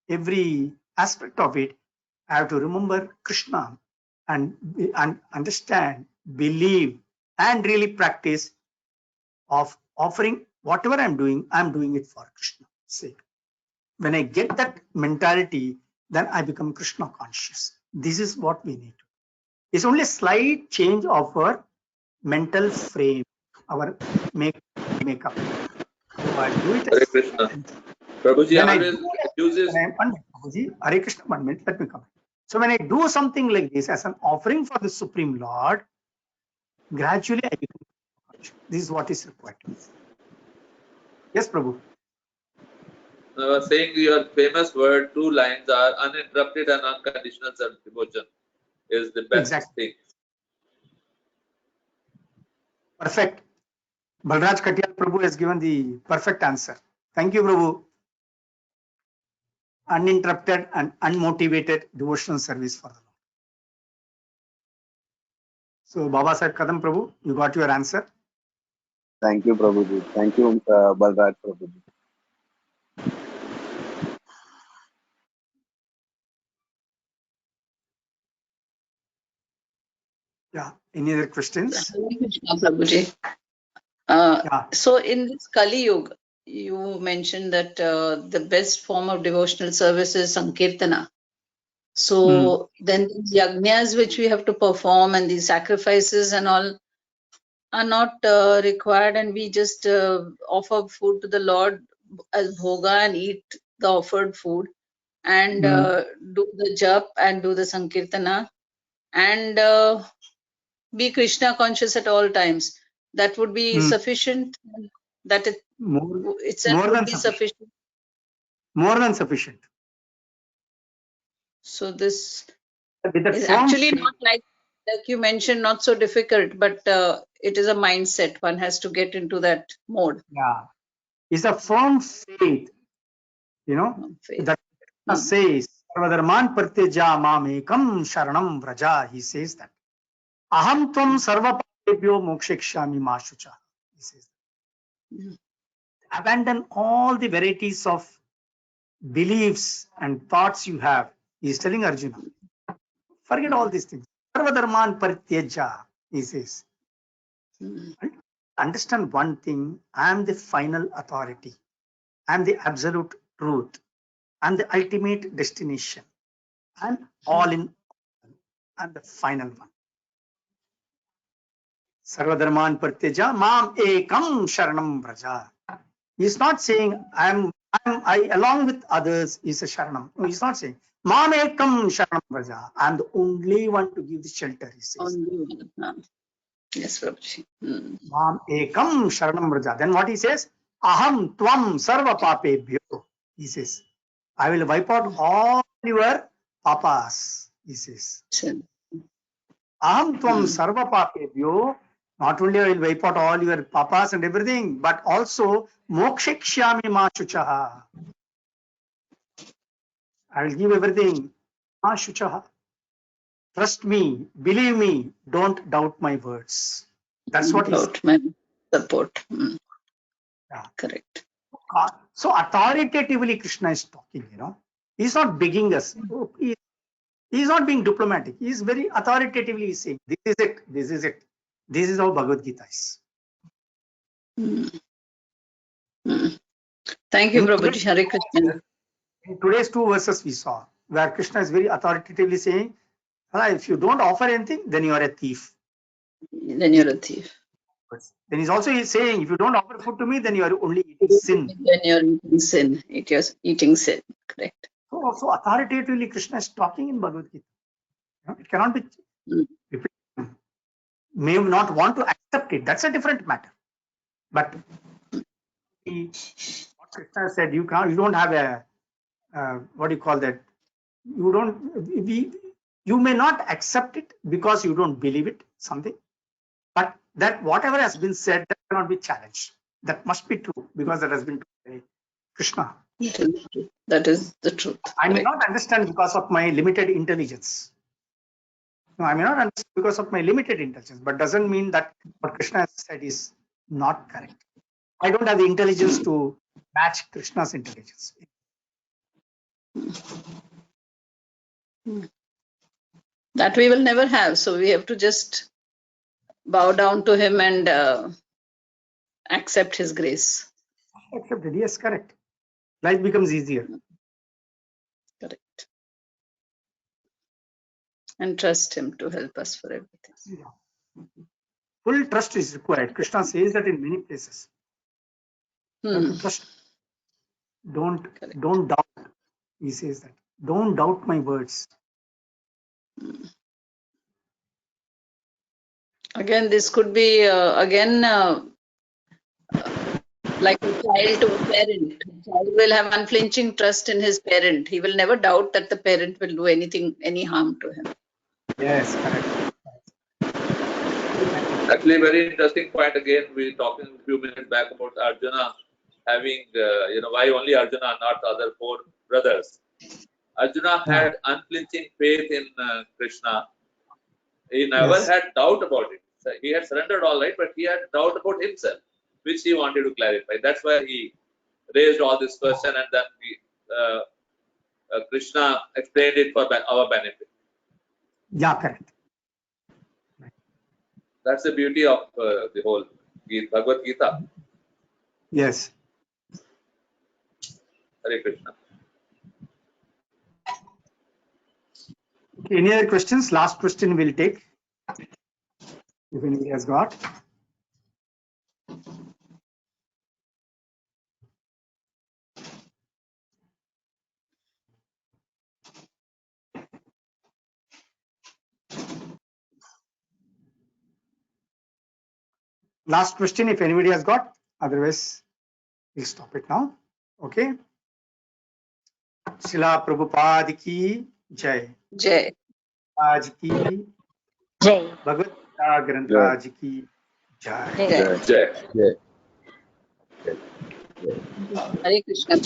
every aspect of it, I have to remember Krishna and understand, believe, and really practice of offering whatever I'm doing it for Krishna's sake. When I get that mentality, then I become Krishna conscious. This is what we need. It's only a slight change of our mental frame, our makeup. So I do it. Hare Krishna. Prabhuji When I always do it, uses. Prabhuji, Hare Krishna, 1 minute, let me come. So when I do something like this as an offering for the Supreme Lord, gradually I become conscious. This is what is required. Yes, Prabhu. I was saying your famous word, 2 lines are uninterrupted and unconditional self-devotion is the best Exactly. thing. Perfect. Balraj Katiyal Prabhu has given the perfect answer. Thank you, Prabhu. Uninterrupted and unmotivated devotional service for the Lord. So, Baba Sahib Kadam Prabhu, you got your answer. Thank you, Prabhuji. Thank you, Balraj Prabhuji. Yeah. Any other questions? Hare Krishna, Prabhuji. Yeah. So in this Kali Yuga, you mentioned that the best form of devotional service is Sankirtana. So then these yajnas which we have to perform and these sacrifices and all are not required, and we just offer food to the Lord as bhoga and eat the offered food and do the jap and do the Sankirtana and be Krishna conscious at all times. That would be sufficient. That it itself More would than be sufficient. sufficient. More than sufficient. So this With that is firm actually faith, not like you mentioned, not so difficult, but it is a mindset. One has to get into that mode. yeah, is a firm faith. You know, Faith. that says, Sarvadharman Pratyaja Mamekam Sharanam Vraja. He says that. Aham Tvam Sarva Papebhyo Mokshekshami Mashucha. He says. Abandon all the varieties of beliefs and thoughts you have. He is telling Arjuna. Forget all these things. Sarvadharman Pratyaja. He says. Understand one thing. I am the final authority. I am the absolute truth. I am the ultimate destination. I'm all in. I'm the final one. Sarvadharman Pratyaja Mam Ekam Sharanam Vraja. He's not saying I along with others is a Sharanam. No, he's not saying Mam Ekam Sharanam Vraja. I'm the only one to give the shelter, he says. Yes, Prabhuji. Mam Ekam Sharanam Vraja. Then what he says? Aham Tvam Sarva Papebhyo. He says, I will wipe out all your papas. He says. Aham Tvam Sarva Papebhyo. Not only I will wipe out all your papas and everything, but also Mokshekshyami Ma Shuchaha. I will give everything. Ma Shuchaha. Trust me, believe me, don't doubt my words. That's what he's support. Yeah. Correct. So authoritatively Krishna is talking, you know. He's not begging us. He's not being diplomatic. He's very authoritatively saying, this is it, this is it. This is how Bhagavad Gita is. Thank you, Prabhuji. Hare Krishna. In today's 2 verses we saw, where Krishna is very authoritatively saying, if you don't offer anything, then you are a thief. Then you're a thief. Then he's also saying, if you don't offer food to me, then you are only eating sin. Then you're eating sin. You're eating sin. Correct. So authoritatively Krishna is talking in Bhagavad Gita. You know, it cannot be repeated. May not want to accept it. That's a different matter. But what Krishna said, you don't have a what do you call that? You may not accept it because you don't believe it, something. But that whatever has been said, that cannot be challenged. That must be true because that has been told by Krishna. That is the truth. I may Correct. not understand because of my limited intelligence. No, I may not understand because of my limited intelligence, but doesn't mean that what Krishna has said is not correct. I don't have the intelligence to match Krishna's intelligence. That we will never have. So we have to just bow down to him and accept his grace. Accepted. Yes, correct. Life becomes easier. Correct. And trust him to help us for everything. Full trust is required. Krishna says that in many places. You have to trust. Don't doubt. He says that. Don't doubt my words. Again, this could be like a child to a parent. A child will have unflinching trust in his parent. He will never doubt that the parent will do any harm to him. Yes, correct. Actually, very interesting point again. We were talking a few minutes back about Arjuna having, why only Arjuna, not the other 4 brothers. Arjuna had unflinching faith in Krishna. He never had doubt about it. So he had surrendered all right, but he had doubt about himself, which he wanted to clarify. That's why he raised all this question, and then Krishna explained it for our benefit. Yeah, correct. That's the beauty of the whole Bhagavad Gita. Yes. Hare Krishna. Okay, any other questions? Last question we'll take. If anybody has got. Last question if anybody has got. Otherwise, we'll stop it now. Okay. Srila Prabhupada ki jai. Jai. Raj ki Jai. Bhagavad Gita Granth Raj ki jai. Jai. Jai. Yeah. Hare Krishna.